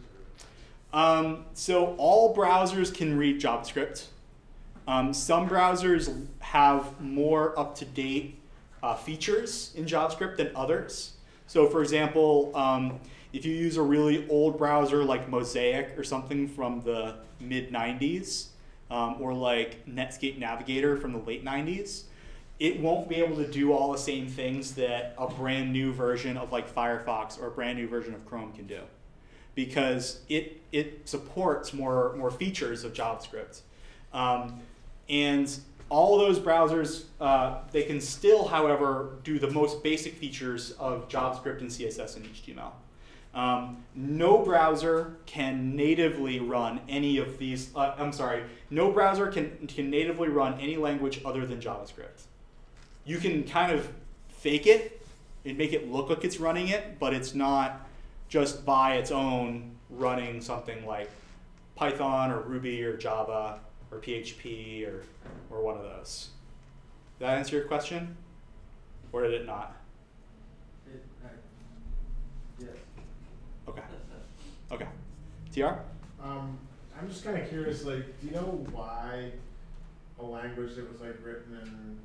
Speaker 2: So all browsers can read JavaScript. Some browsers have more up-to-date features in JavaScript than others. So for example, if you use a really old browser like Mosaic or something from the mid-90s, or like Netscape Navigator from the late 90s, it won't be able to do all the same things that a brand new version of like Firefox or a brand new version of Chrome can do, because it supports more features of JavaScript. And all of those browsers, they can still, however, do the most basic features of JavaScript and CSS and HTML. No browser can natively run any of these, no browser can natively run any language other than JavaScript. You can kind of fake it and make it look like it's running it, but it's not just by its own running something like Python or Ruby or Java or PHP or one of those. Did that answer your question? Or did it not?
Speaker 3: Yes.
Speaker 2: Okay. Okay. TR?
Speaker 1: I'm just kind of curious, like, do you know why a language that was like written in,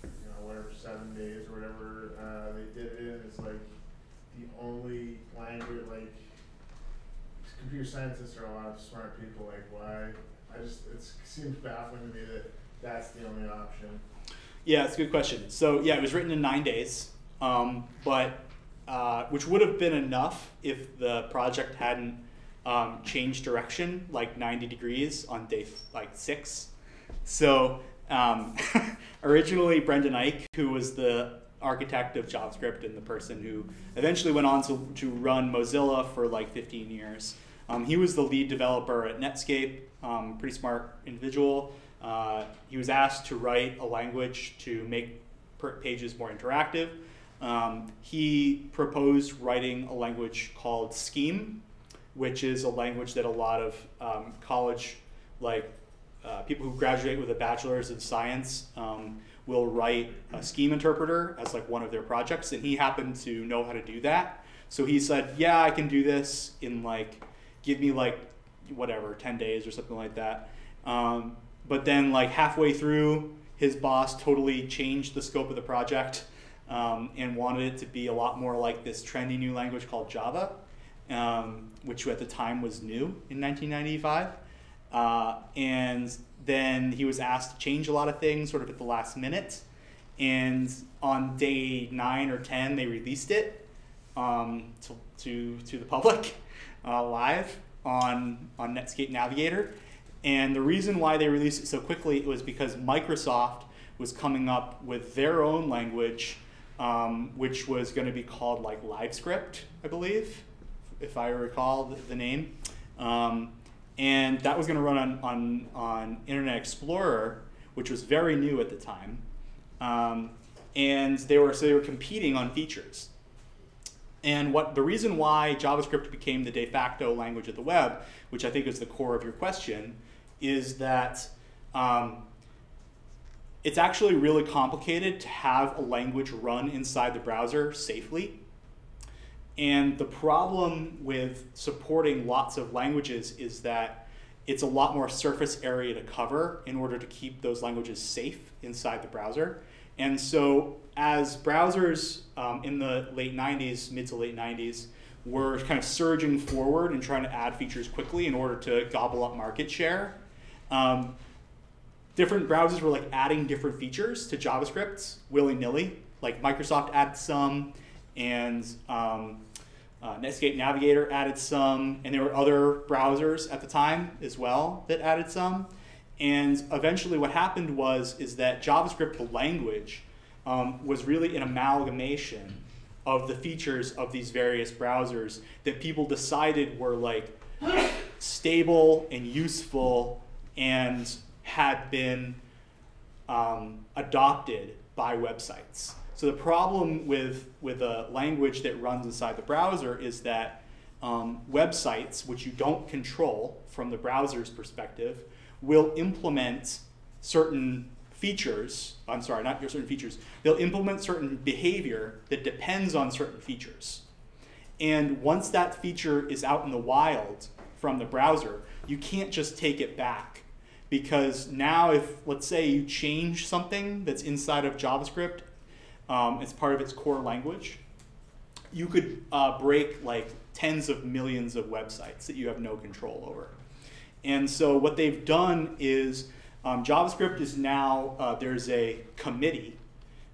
Speaker 1: you know, whatever, 7 days or whatever they did it in is like the only language, like, computer scientists are a lot of smart people, like why? It seems baffling to me that that's the only option.
Speaker 2: Yeah, it's a good question. So yeah, it was written in 9 days, but which would have been enough if the project hadn't changed direction like 90 degrees on day 6. So originally Brendan Eich, who was the architect of JavaScript and the person who eventually went on to run Mozilla for like 15 years, he was the lead developer at Netscape, pretty smart individual. He was asked to write a language to make pages more interactive. He proposed writing a language called Scheme, which is a language that a lot of college, people who graduate with a bachelor's in science will write a scheme interpreter as like one of their projects, and he happened to know how to do that. So he said, yeah, I can do this in give me 10 days or something like that. But then halfway through, his boss totally changed the scope of the project and wanted it to be a lot more like this trendy new language called Java, which at the time was new in 1995. And then he was asked to change a lot of things sort of at the last minute. And on day 9 or 10, they released it. to the public live on Netscape Navigator. And the reason why they released it so quickly was because Microsoft was coming up with their own language, which was going to be called like LiveScript, I believe, if I recall the name. And that was going to run on Internet Explorer, which was very new at the time. And they were competing on features. And the reason why JavaScript became the de facto language of the web, which I think is the core of your question, is that it's actually really complicated to have a language run inside the browser safely. And the problem with supporting lots of languages is that it's a lot more surface area to cover in order to keep those languages safe inside the browser. And so as browsers in the late 90s, mid to late 90s, were kind of surging forward and trying to add features quickly in order to gobble up market share, different browsers were like adding different features to JavaScript willy-nilly. Like Microsoft added some, and Netscape Navigator added some, and there were other browsers at the time as well that added some. And eventually what happened is that JavaScript, the language, was really an amalgamation of the features of these various browsers that people decided were like stable and useful and had been adopted by websites. So the problem with a language that runs inside the browser is that websites, which you don't control from the browser's perspective, will implement certain features. I'm sorry, not certain features. They'll implement certain behavior that depends on certain features. And once that feature is out in the wild from the browser, you can't just take it back. Because now if, let's say, you change something that's inside of JavaScript as part of its core language, you could break like tens of millions of websites that you have no control over. And so what they've done is JavaScript is now, there's a committee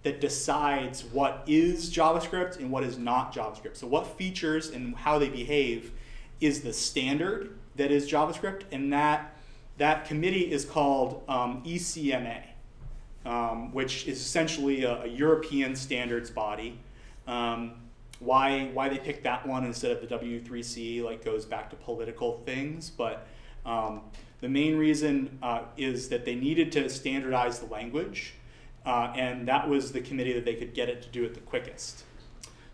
Speaker 2: that decides what is JavaScript and what is not JavaScript. So what features and how they behave is the standard that is JavaScript, and that committee is called ECMA, which is essentially a European standards body. Why they picked that one instead of the W3C like goes back to political things, but the main reason is that they needed to standardize the language, and that was the committee that they could get it to do it the quickest.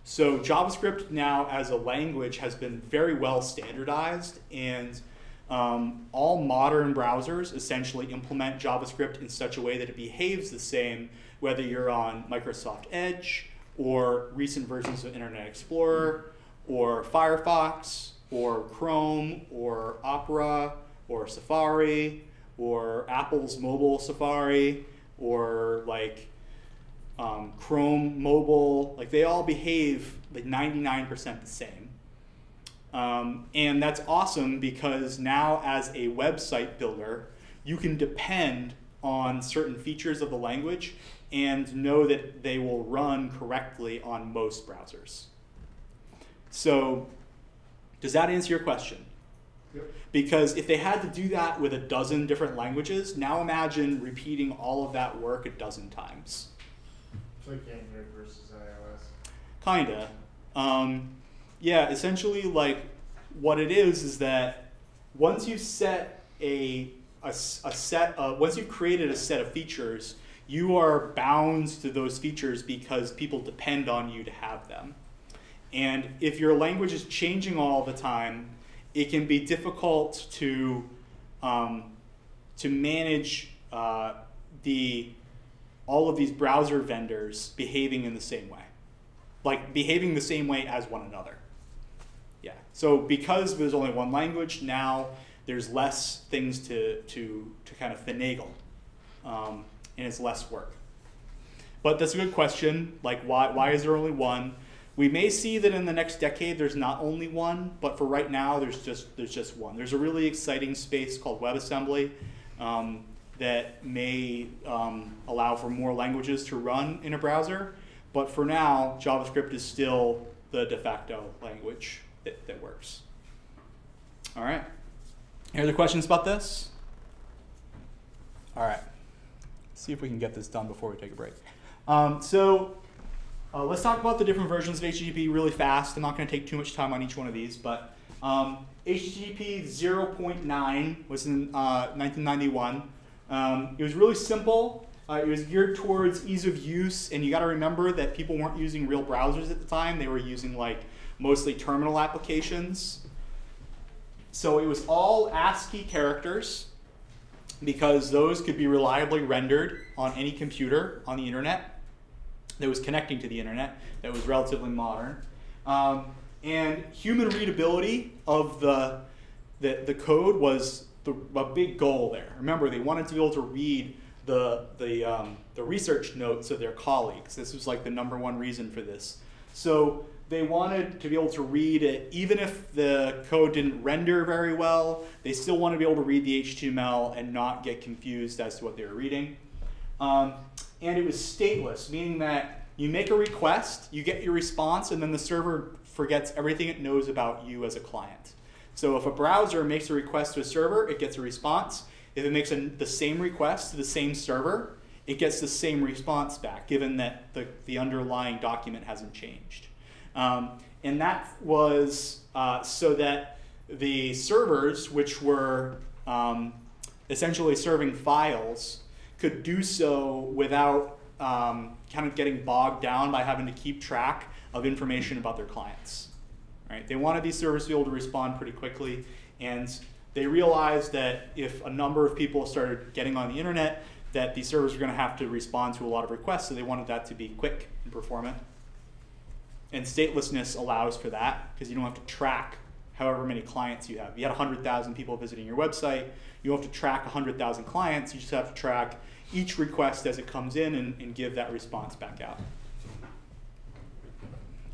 Speaker 2: So JavaScript now as a language has been very well standardized, and all modern browsers essentially implement JavaScript in such a way that it behaves the same whether you're on Microsoft Edge or recent versions of Internet Explorer or Firefox or Chrome or Opera or Safari or Apple's mobile Safari or like Chrome mobile. Like they all behave like 99% the same. And that's awesome because now as a website builder, you can depend on certain features of the language and know that they will run correctly on most browsers. So does that answer your question?
Speaker 1: Yep.
Speaker 2: Because if they had to do that with a dozen different languages, now imagine repeating all of that work a dozen times.
Speaker 1: It's like Android versus iOS.
Speaker 2: Kinda. Yeah, essentially like what it is that once you set once you've created a set of features, you are bound to those features because people depend on you to have them. And if your language is changing all the time, it can be difficult to manage all of these browser vendors behaving in the same way, like behaving the same way as one another. Yeah. So because there's only one language, now there's less things to kind of finagle, and it's less work. But that's a good question. Like, why is there only one? We may see that in the next decade there's not only one, but for right now there's just one. There's a really exciting space called WebAssembly that may allow for more languages to run in a browser, but for now JavaScript is still the de facto language that works. All right. Any other questions about this? All right. Let's see if we can get this done before we take a break. Let's talk about the different versions of HTTP really fast. I'm not going to take too much time on each one of these, but HTTP 0.9 was in 1991. It was really simple. It was geared towards ease of use, and you got to remember that people weren't using real browsers at the time. They were using like mostly terminal applications. So it was all ASCII characters because those could be reliably rendered on any computer on the internet that was connecting to the internet that was relatively modern. And human readability of the code was a big goal there. Remember, they wanted to be able to read the research notes of their colleagues. This was like the #1 reason for this. So they wanted to be able to read it, even if the code didn't render very well, they still wanted to be able to read the HTML and not get confused as to what they were reading. And it was stateless, meaning that you make a request, you get your response, and then the server forgets everything it knows about you as a client. So if a browser makes a request to a server, it gets a response. If it makes the same request to the same server, it gets the same response back, given that the underlying document hasn't changed. And that was so that the servers, which were essentially serving files, could do so without kind of getting bogged down by having to keep track of information about their clients. Right? They wanted these servers to be able to respond pretty quickly, and they realized that if a number of people started getting on the internet, that these servers were going to have to respond to a lot of requests, so they wanted that to be quick and performant. And statelessness allows for that, because you don't have to track however many clients you have. If you had 100,000 people visiting your website, you don't have to track 100,000 clients, you just have to track each request as it comes in and give that response back out.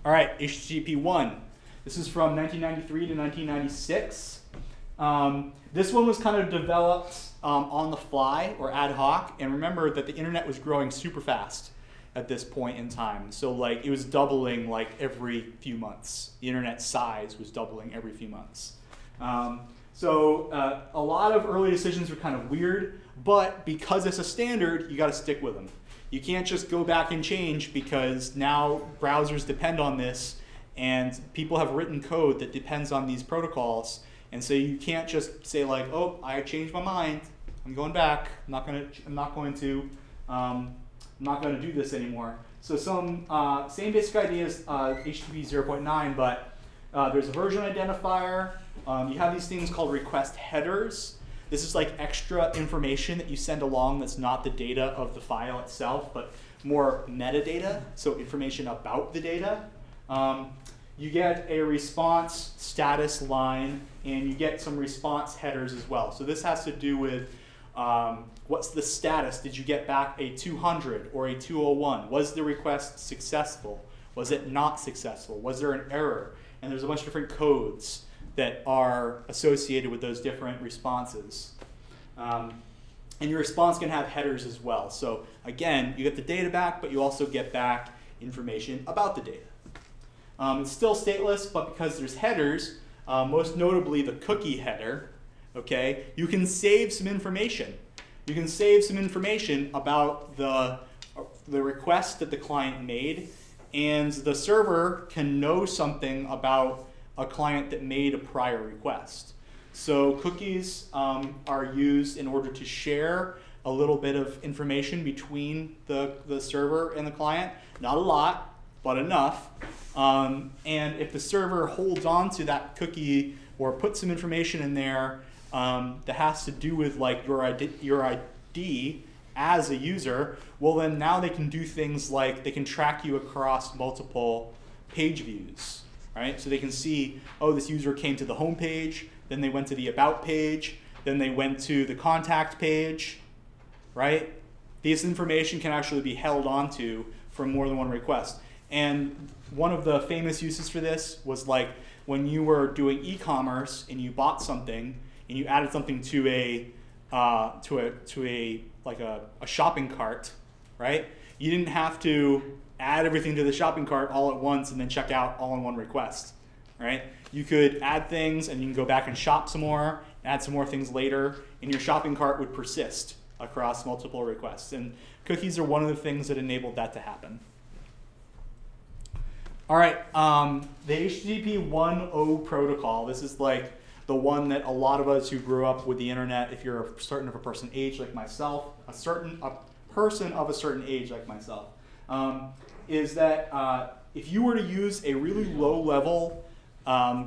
Speaker 2: All right, HTTP 1. This is from 1993 to 1996. This one was kind of developed on the fly or ad hoc, and remember that the internet was growing super fast at this point in time. So like it was doubling like every few months. The internet size was doubling every few months. So a lot of early decisions were kind of weird, but because it's a standard, you got to stick with them. You can't just go back and change because now browsers depend on this, and people have written code that depends on these protocols. And so you can't just say like, oh, I changed my mind. I'm going back. I'm not going to do this anymore. So some same basic ideas, HTTP 0.9, but there's a version identifier. You have these things called request headers. This is like extra information that you send along that's not the data of the file itself, but more metadata, so information about the data. You get a response status line, and you get some response headers as well. So this has to do with what's the status? Did you get back a 200 or a 201? Was the request successful? Was it not successful? Was there an error? And there's a bunch of different codes that are associated with those different responses. And your response can have headers as well. So again, you get the data back, but you also get back information about the data. It's still stateless, but because there's headers, most notably the cookie header, okay, you can save some information. You can save some information about the request that the client made, and the server can know something about a client that made a prior request. So cookies are used in order to share a little bit of information between the server and the client. Not a lot, but enough. And if the server holds on to that cookie or puts some information in there that has to do with like your ID as a user, well then now they can do things like they can track you across multiple page views, right? So they can see, oh, this user came to the home page, then they went to the about page, then they went to the contact page, right? This information can actually be held onto for more than one request. And one of the famous uses for this was like when you were doing e-commerce and you bought something and you added something to a shopping cart, right? You didn't have to add everything to the shopping cart all at once and then check out all in one request, right? You could add things and you can go back and shop some more, add some more things later, and your shopping cart would persist across multiple requests. And cookies are one of the things that enabled that to happen. All right, the HTTP 1.0 protocol, this is like the one that a lot of us who grew up with the internet, if you're a certain of a person age like myself, a person of a certain age like myself, is that if you were to use a really low-level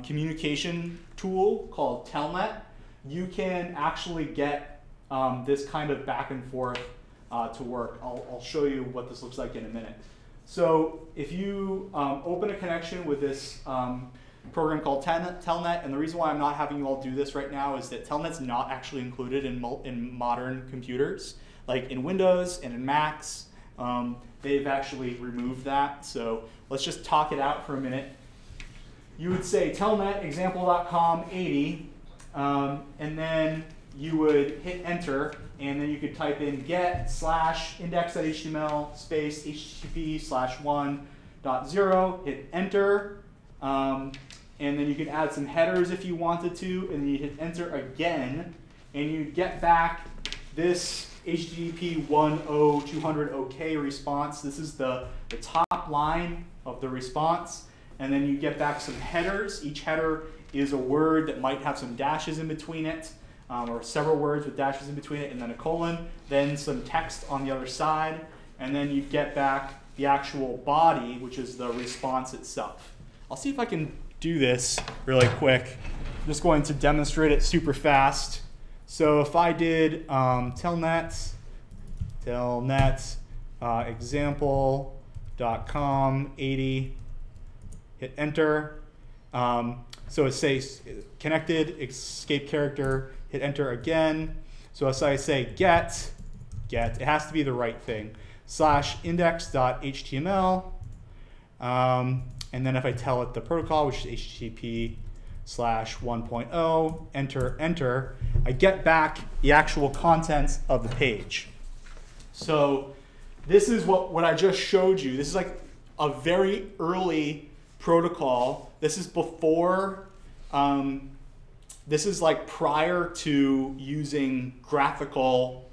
Speaker 2: communication tool called Telnet, you can actually get this kind of back and forth to work. I'll show you what this looks like in a minute. So if you open a connection with this program called Telnet, and the reason why I'm not having you all do this right now is that Telnet's not actually included in modern computers. Like in Windows and in Macs, they've actually removed that. So let's just talk it out for a minute. You would say telnet example.com 80, and then you would hit enter, and then you could type in get / index.html space http/1.0, hit enter, and then you could add some headers if you wanted to, and then you hit enter again, and you get back this HTTP 1.0 200 OK response. This is the top line of the response, and then you get back some headers. Each header is a word that might have some dashes in between it, or several words with dashes in between it, and then a colon, then some text on the other side, and then you get back the actual body, which is the response itself. I'll see if I can do this really quick. I'm just going to demonstrate it super fast. So if I did telnet example.com 80, hit enter. So it says connected, escape character, hit enter again. So as I say get, it has to be the right thing, /index.html. And then if I tell it the protocol, which is HTTP /1.0, enter, I get back the actual contents of the page. So this is what I just showed you. This is like a very early protocol. This is before, this is like prior to using graphical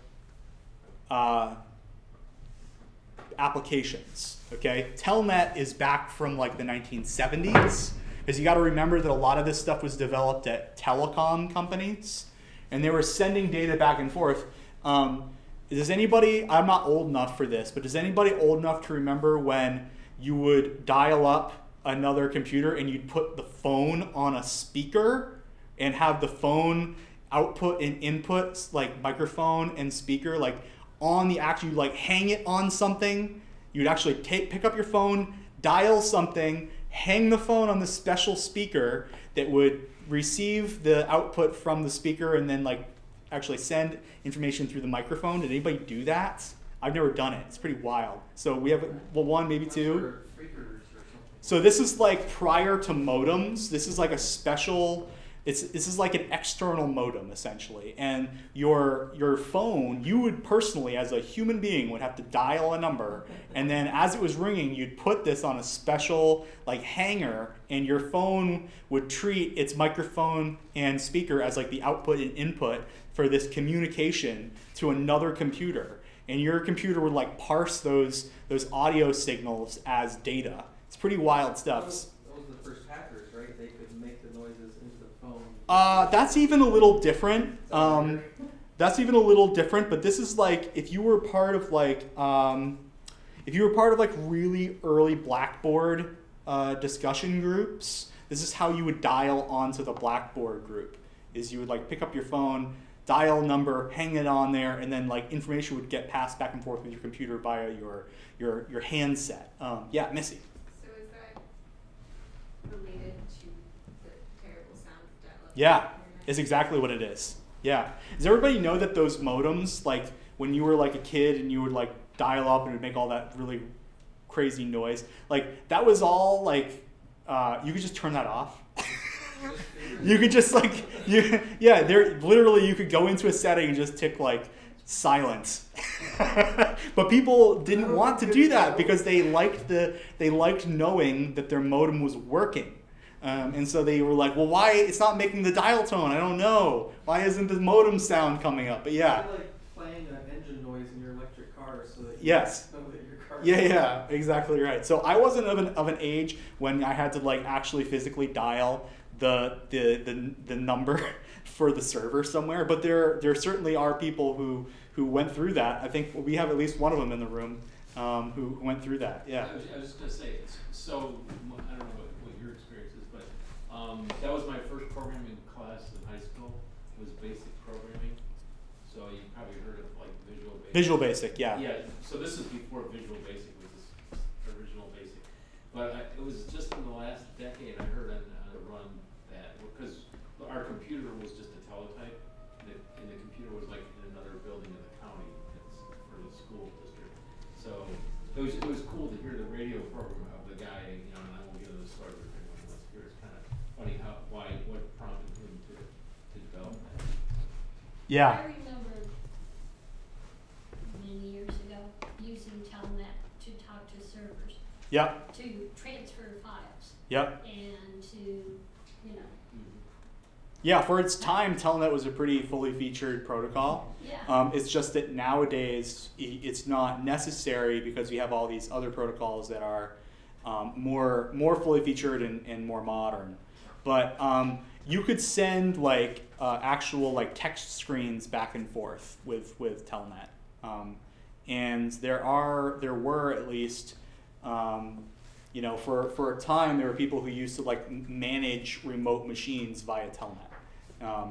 Speaker 2: applications, okay? Telnet is back from like the 1970s, because you got to remember that a lot of this stuff was developed at telecom companies, and they were sending data back and forth. Does anybody, I'm not old enough for this, but does anybody old enough to remember when you would dial up another computer and you'd put the phone on a speaker and have the phone output and inputs, like microphone and speaker, like on the actual, you like hang it on something, you'd actually pick up your phone, dial something, hang the phone on the special speaker that would receive the output from the speaker and then like actually send information through the microphone. Did anybody do that? I've never done it. It's pretty wild. So we have, well, one, maybe two. So this is like prior to modems. This is like a special, this is like an external modem essentially. And your phone, you would personally, as a human being, would have to dial a number. And then as it was ringing, you'd put this on a special like hanger, and your phone would treat its microphone and speaker as like the output and input for this communication to another computer. And your computer would like parse those audio signals as data. It's pretty wild stuff.
Speaker 3: Those were the first hackers, right? They could make the noises into the phone.
Speaker 2: That's even a little different. That's even a little different, but this is like if you were part of like really early Blackboard discussion groups, this is how you would dial onto the Blackboard group. Is you would like pick up your phone, dial number, hang it on there, and then like information would get passed back and forth with your computer via your handset. Yeah, Missy.
Speaker 7: So is that related to the terrible sound of dial-up?
Speaker 2: Yeah, it's exactly what it is. Yeah. Does everybody know that those modems, like when you were like a kid and you would like dial up and it would make all that really crazy noise, like that was all like, you could just turn that off. You could just like, there literally you could go into a setting and just tick like silence. But people didn't want to do that because they liked knowing that their modem was working. And so they were like, well, why it's not making the dial tone? I don't know. Why isn't the modem sound coming up? But yeah.
Speaker 3: It's like playing an engine noise in your electric car so that you
Speaker 2: Yes.
Speaker 3: know that your car.
Speaker 2: Yeah, exactly right. So I wasn't of an age when I had to like actually physically dial the number for the server somewhere. But there certainly are people who went through that. I think we have at least one of them in the room who went through that. Yeah.
Speaker 5: I was just gonna say, so I don't know what your experience is, but that was my first programming class in high school. Was basic programming. So you probably heard of like Visual Basic.
Speaker 2: Visual Basic, yeah.
Speaker 5: Yeah. So this is before Visual Basic was this original Basic, but it was just in the last decade I heard on run that because our computer was just a teletype, and the computer was like in another building in the county for the school district. So it was cool to hear the radio program of the guy, and I won't get into the story if anyone wants to hear. It's kind of funny what prompted him to develop that.
Speaker 2: Yeah.
Speaker 4: I remember many years ago using Telnet to talk to servers,
Speaker 2: Yep.
Speaker 4: to transfer files,
Speaker 2: Yep.
Speaker 4: and to,
Speaker 2: Yeah, for its time, Telnet was a pretty fully featured protocol.
Speaker 4: yeah.
Speaker 2: It's just that nowadays it's not necessary because we have all these other protocols that are more fully featured and more modern. But you could send like actual like text screens back and forth with Telnet, and there were at least for a time there were people who used to like manage remote machines via Telnet.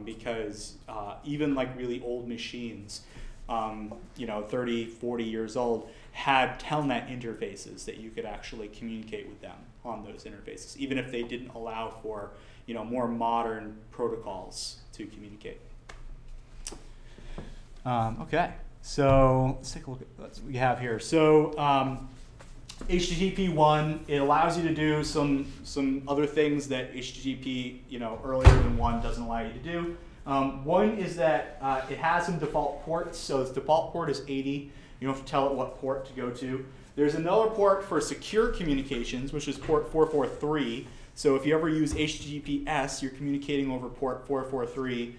Speaker 2: Because even like really old machines, 30, 40 years old, had Telnet interfaces that you could actually communicate with them on those interfaces, even if they didn't allow for more modern protocols to communicate. Okay, so let's take a look at what we have here. So HTTP 1, it allows you to do some other things that HTTP earlier than 1 doesn't allow you to do. One is that it has some default ports, so its default port is 80. You don't have to tell it what port to go to. There's another port for secure communications, which is port 443. So if you ever use HTTPS, you're communicating over port 443.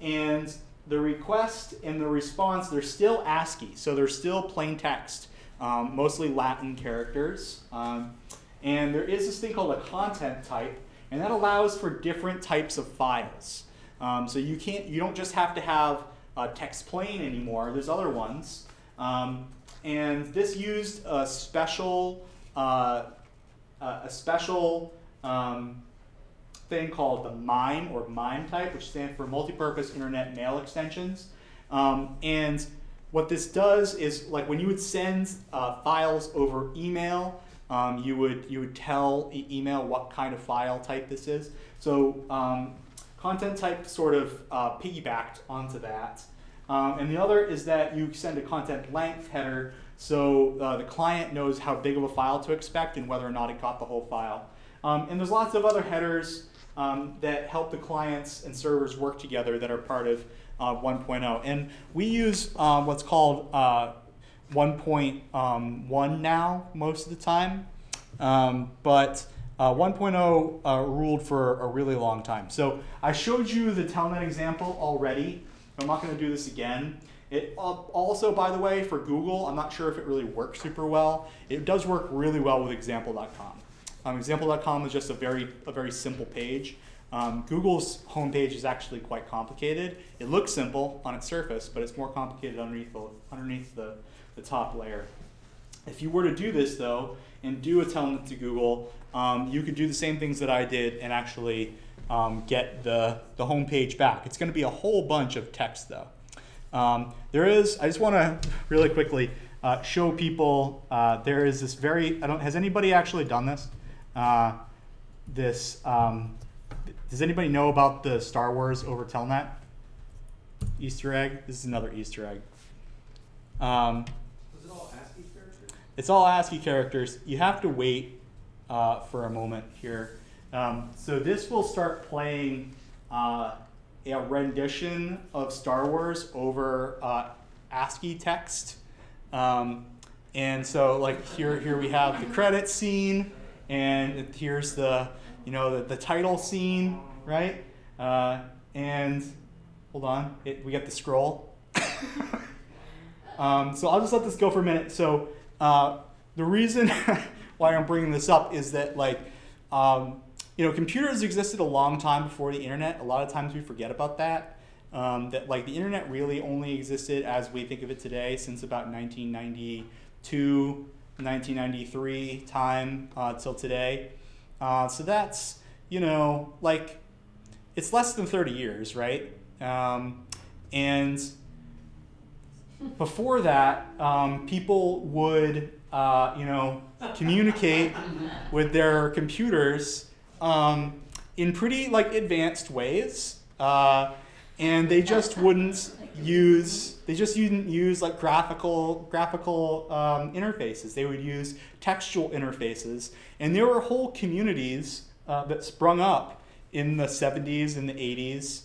Speaker 2: And the request and the response, they're still ASCII, so they're still plain text. Mostly Latin characters. And there is this thing called a content type, and that allows for different types of files. So you don't just have to have text plain anymore. There's other ones. And this used a special thing called the MIME or MIME type, which stands for Multipurpose Internet Mail Extensions. And what this does is, like when you would send files over email, you would tell email what kind of file type this is. So content type sort of piggybacked onto that. And the other is that you send a content length header, so the client knows how big of a file to expect and whether or not it got the whole file. And there's lots of other headers that help the clients and servers work together that are part of 1.0. And we use what's called 1.1 now most of the time, but 1.0 ruled for a really long time. So I showed you the Telnet example already. I'm not going to do this again. It also, by the way, for Google, I'm not sure if it really works super well. It does work really well with example.com. Example.com is just a very simple page. Google's homepage is actually quite complicated. It looks simple on its surface, but it's more complicated underneath the top layer. If you were to do this though, and do a Telnet to Google, you could do the same things that I did and actually get the homepage back. It's going to be a whole bunch of text though. I just want to really quickly show people, there is this has anybody actually done this? Does anybody know about the Star Wars over Telnet Easter egg? This is another Easter egg.
Speaker 3: Was it all ASCII characters?
Speaker 2: It's all ASCII characters. You have to wait for a moment here. So this will start playing a rendition of Star Wars over ASCII text. And so like here we have the credit scene, and here's the the title scene, right? And hold on, we get the scroll. So I'll just let this go for a minute. So the reason why I'm bringing this up is that like computers existed a long time before the internet. A lot of times we forget about that. That like the internet really only existed as we think of it today since about 1992, 1993 time till today. So that's like it's less than 30 years, right? And before that, people would communicate with their computers in pretty like advanced ways, and they just wouldn't use like graphical interfaces. They would use textual interfaces, and there were whole communities that sprung up in the 70s and the 80s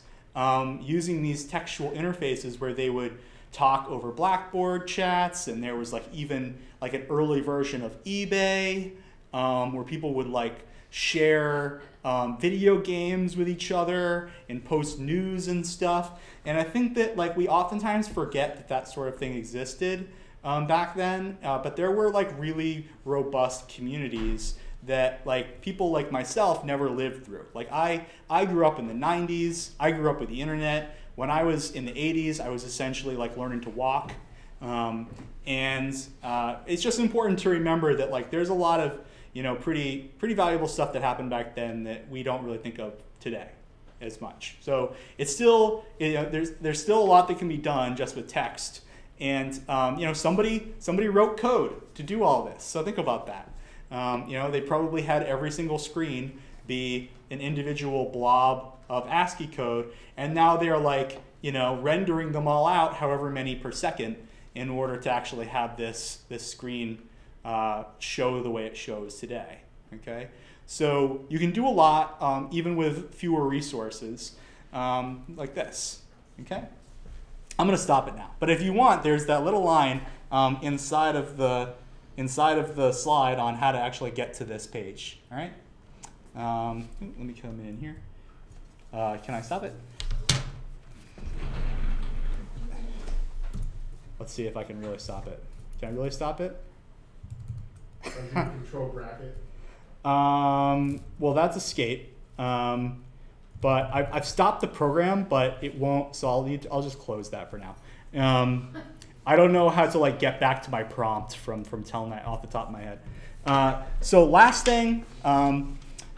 Speaker 2: using these textual interfaces where they would talk over Blackboard chats, and there was like even like an early version of eBay where people would like share video games with each other and post news and stuff. And I think that like we oftentimes forget that that sort of thing existed back then, but there were like really robust communities that like people like myself never lived through. Like I grew up in the 90s, I grew up with the internet. When I was in the 80s, I was essentially like learning to walk. And it's just important to remember that like there's a lot of pretty valuable stuff that happened back then that we don't really think of today as much. So it's still there's still a lot that can be done just with text. And somebody wrote code to do all this. So think about that. They probably had every single screen be an individual blob of ASCII code, and now they're like, rendering them all out however many per second in order to actually have this screen show the way it shows today, okay? So you can do a lot even with fewer resources like this, okay? I'm gonna stop it now, but if you want, there's that little line inside of the slide on how to actually get to this page, all right? Let me come in here. Can I stop it? Let's see if I can really stop it. Can I really stop it?
Speaker 1: Control bracket.
Speaker 2: Well, that's escape. But I've stopped the program, but it won't. So I'll just close that for now. I don't know how to like get back to my prompt from Telnet off the top of my head. So last thing.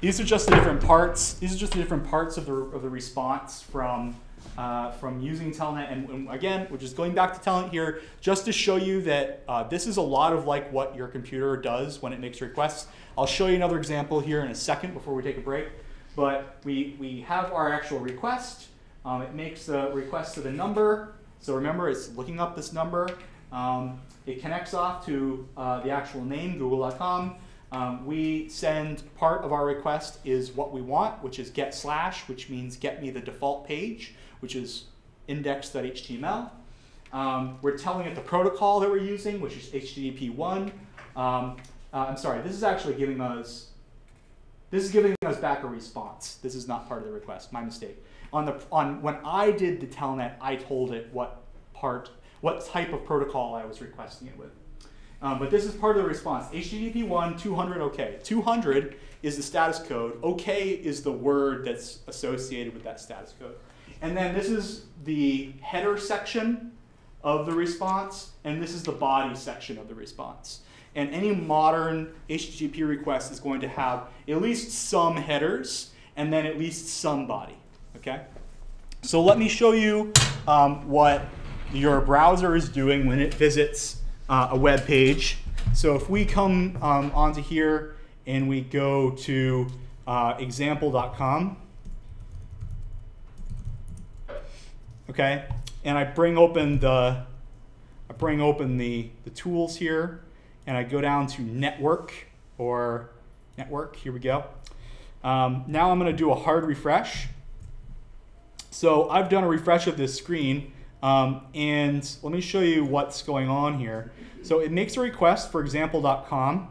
Speaker 2: These are just the different parts. These are just the different parts of the response from using Telnet. And again, we're just going back to Telnet here, just to show you that this is a lot of like what your computer does when it makes requests. I'll show you another example here in a second before we take a break. But we have our actual request. It makes a request to the number. So remember, it's looking up this number. It connects off to the actual name, google.com. We send part of our request is what we want, which is get slash, which means get me the default page, which is index.html. We're telling it the protocol that we're using, which is HTTP1. I'm sorry, this is actually giving us back a response. This is not part of the request, my mistake. When I did the Telnet, I told it what type of protocol I was requesting it with. But this is part of the response. HTTP1, 200, OK. 200 is the status code. OK is the word that's associated with that status code. And then this is the header section of the response, and this is the body section of the response. And any modern HTTP request is going to have at least some headers and then at least some body. OK? So let me show you what your browser is doing when it visits a web page. So if we come onto here and we go to example.com, okay, and I bring open the tools here, and I go down to network. Here we go. Now I'm going to do a hard refresh, So I've done a refresh of this screen, and let me show you what's going on here. So it makes a request for example.com,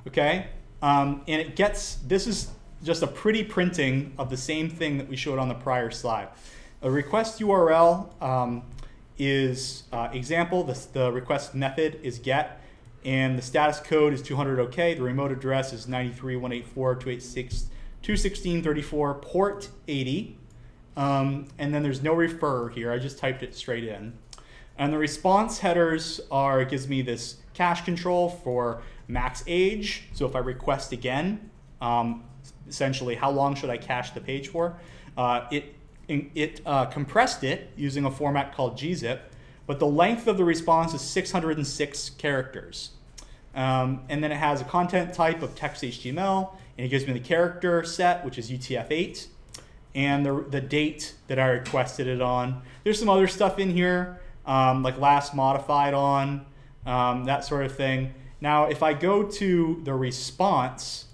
Speaker 2: okay? And it gets, this is just a pretty printing of the same thing that we showed on the prior slide. A request URL is example, the request method is get, and the status code is 200 OK. The remote address is 93.184.286.216.34, port 80. And then there's no refer here. I just typed it straight in. And the response headers are, it gives me this cache control for max age. So if I request again, essentially how long should I cache the page for? It compressed it using a format called gzip, but the length of the response is 606 characters. And then it has a content type of text HTML, and it gives me the character set, which is UTF-8, and the date that I requested it on. There's some other stuff in here, like last modified on, that sort of thing. Now, if I go to the response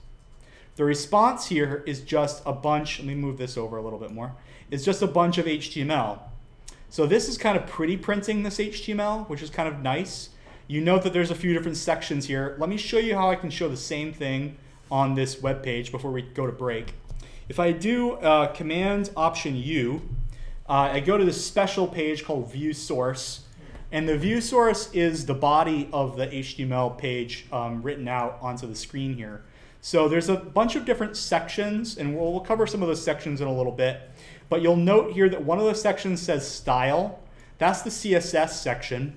Speaker 2: here is just a bunch, let me move this over a little bit more. It's just a bunch of HTML. So this is kind of pretty printing this HTML, which is kind of nice. You note that there's a few different sections here. Let me show you how I can show the same thing on this web page before we go to break. If I do Command Option U, I go to this special page called View Source. And the view source is the body of the HTML page written out onto the screen here. So there's a bunch of different sections, and we'll cover some of those sections in a little bit. But you'll note here that one of the sections says Style. That's the CSS section.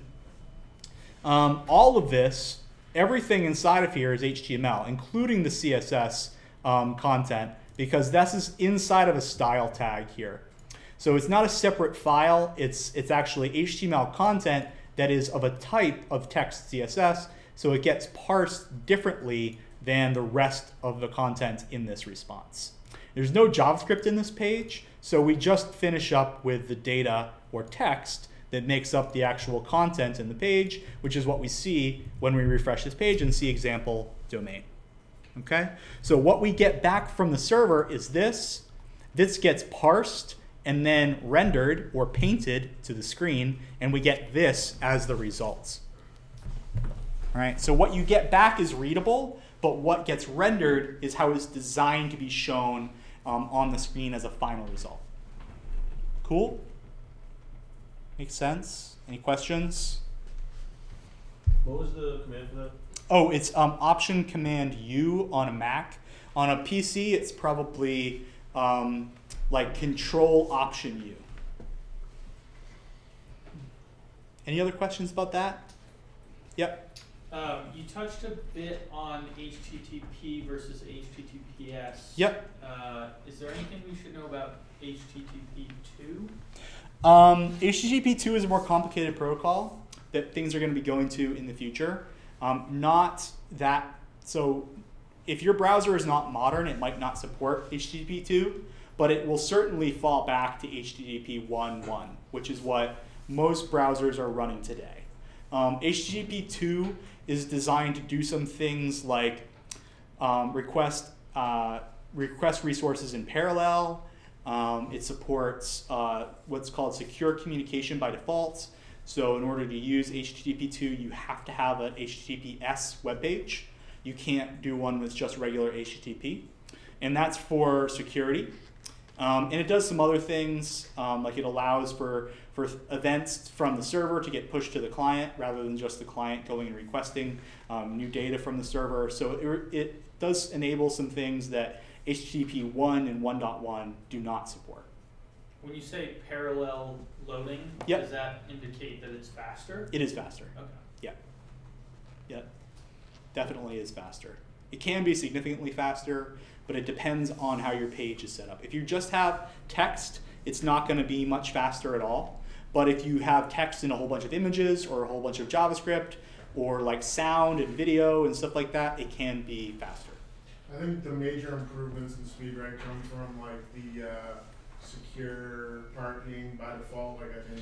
Speaker 2: All of this, everything inside of here is HTML, including the CSS content, because this is inside of a style tag here. So it's not a separate file, it's actually HTML content that is of a type of text CSS, so it gets parsed differently than the rest of the content in this response. There's no JavaScript in this page, so we just finish up with the data or text that makes up the actual content in the page, which is what we see when we refresh this page and see example domain. Okay? So what we get back from the server is this. This gets parsed and then rendered or painted to the screen, and we get this as the results. All right, so what you get back is readable, but what gets rendered is how it's designed to be shown on the screen as a final result. Cool? Makes sense? Any questions?
Speaker 6: What was the command for that?
Speaker 2: Oh, it's Option Command U on a Mac. On a PC, it's probably like Control Option U. Any other questions about that? Yep.
Speaker 9: You touched a bit on HTTP versus HTTPS.
Speaker 2: Yep.
Speaker 9: Is there anything we should know about HTTP2?
Speaker 2: HTTP2 is a more complicated protocol that things are going to be going to in the future. Not that, so if your browser is not modern, it might not support HTTP2, but it will certainly fall back to HTTP 1.1, which is what most browsers are running today. HTTP2 is designed to do some things like request resources in parallel. It supports what's called secure communication by default. So in order to use HTTP2, you have to have an HTTPS web page. You can't do one with just regular HTTP. And that's for security. And it does some other things, like it allows for events from the server to get pushed to the client rather than just the client going and requesting new data from the server. So it does enable some things that HTTP 1 and 1.1 do not support.
Speaker 9: When you say parallel loading,
Speaker 2: Yep.
Speaker 9: Does that indicate that it's faster?
Speaker 2: It is faster.
Speaker 9: Okay.
Speaker 2: Yeah. Yeah. Definitely is faster. It can be significantly faster, but it depends on how your page is set up. If you just have text, it's not going to be much faster at all. But if you have text and a whole bunch of images or a whole bunch of JavaScript or like sound and video and stuff like that, it can be faster.
Speaker 1: I think the major improvements in SpeedWrite come from like the secure part being by default. Like I think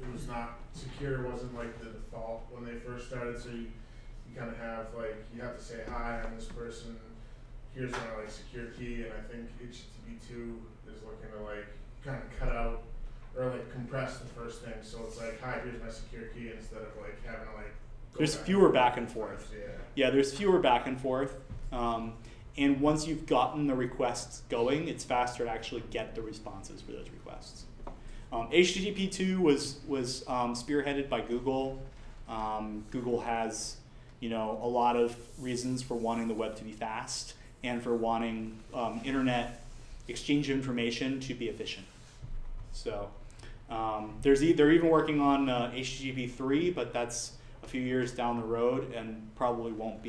Speaker 1: it was not secure, wasn't like the default when they first started. So you kind of have like you have to say hi, I'm this person. Here's my like secure key, and I think HTTP2 is looking to like kind of cut out or like compress the first thing. So it's like, hi, here's my secure key instead of like having to like.
Speaker 2: There's fewer back and forth.
Speaker 1: Yeah.
Speaker 2: Yeah, there's fewer back and forth. And once you've gotten the requests going, it's faster to actually get the responses for those requests. HTTP 2 was spearheaded by Google. Google has, you know, a lot of reasons for wanting the web to be fast and for wanting internet exchange of information to be efficient. So they're even working on HTTP 3, but that's a few years down the road and probably won't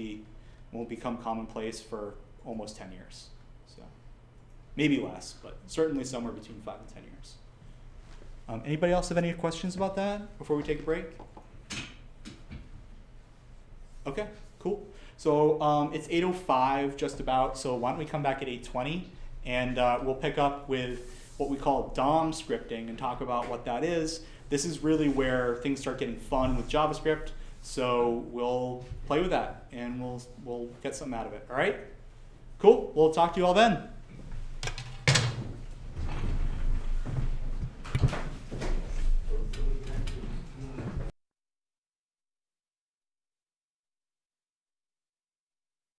Speaker 2: become commonplace for almost 10 years. So maybe less, but certainly somewhere between 5 and 10 years. Anybody else have any questions about that before we take a break? Okay, cool. So it's 8:05 just about, so why don't we come back at 8:20 and we'll pick up with what we call DOM scripting and talk about what that is. This is really where things start getting fun with JavaScript, so we'll play with that and we'll get something out of it, all right? Cool, we'll talk to you all then.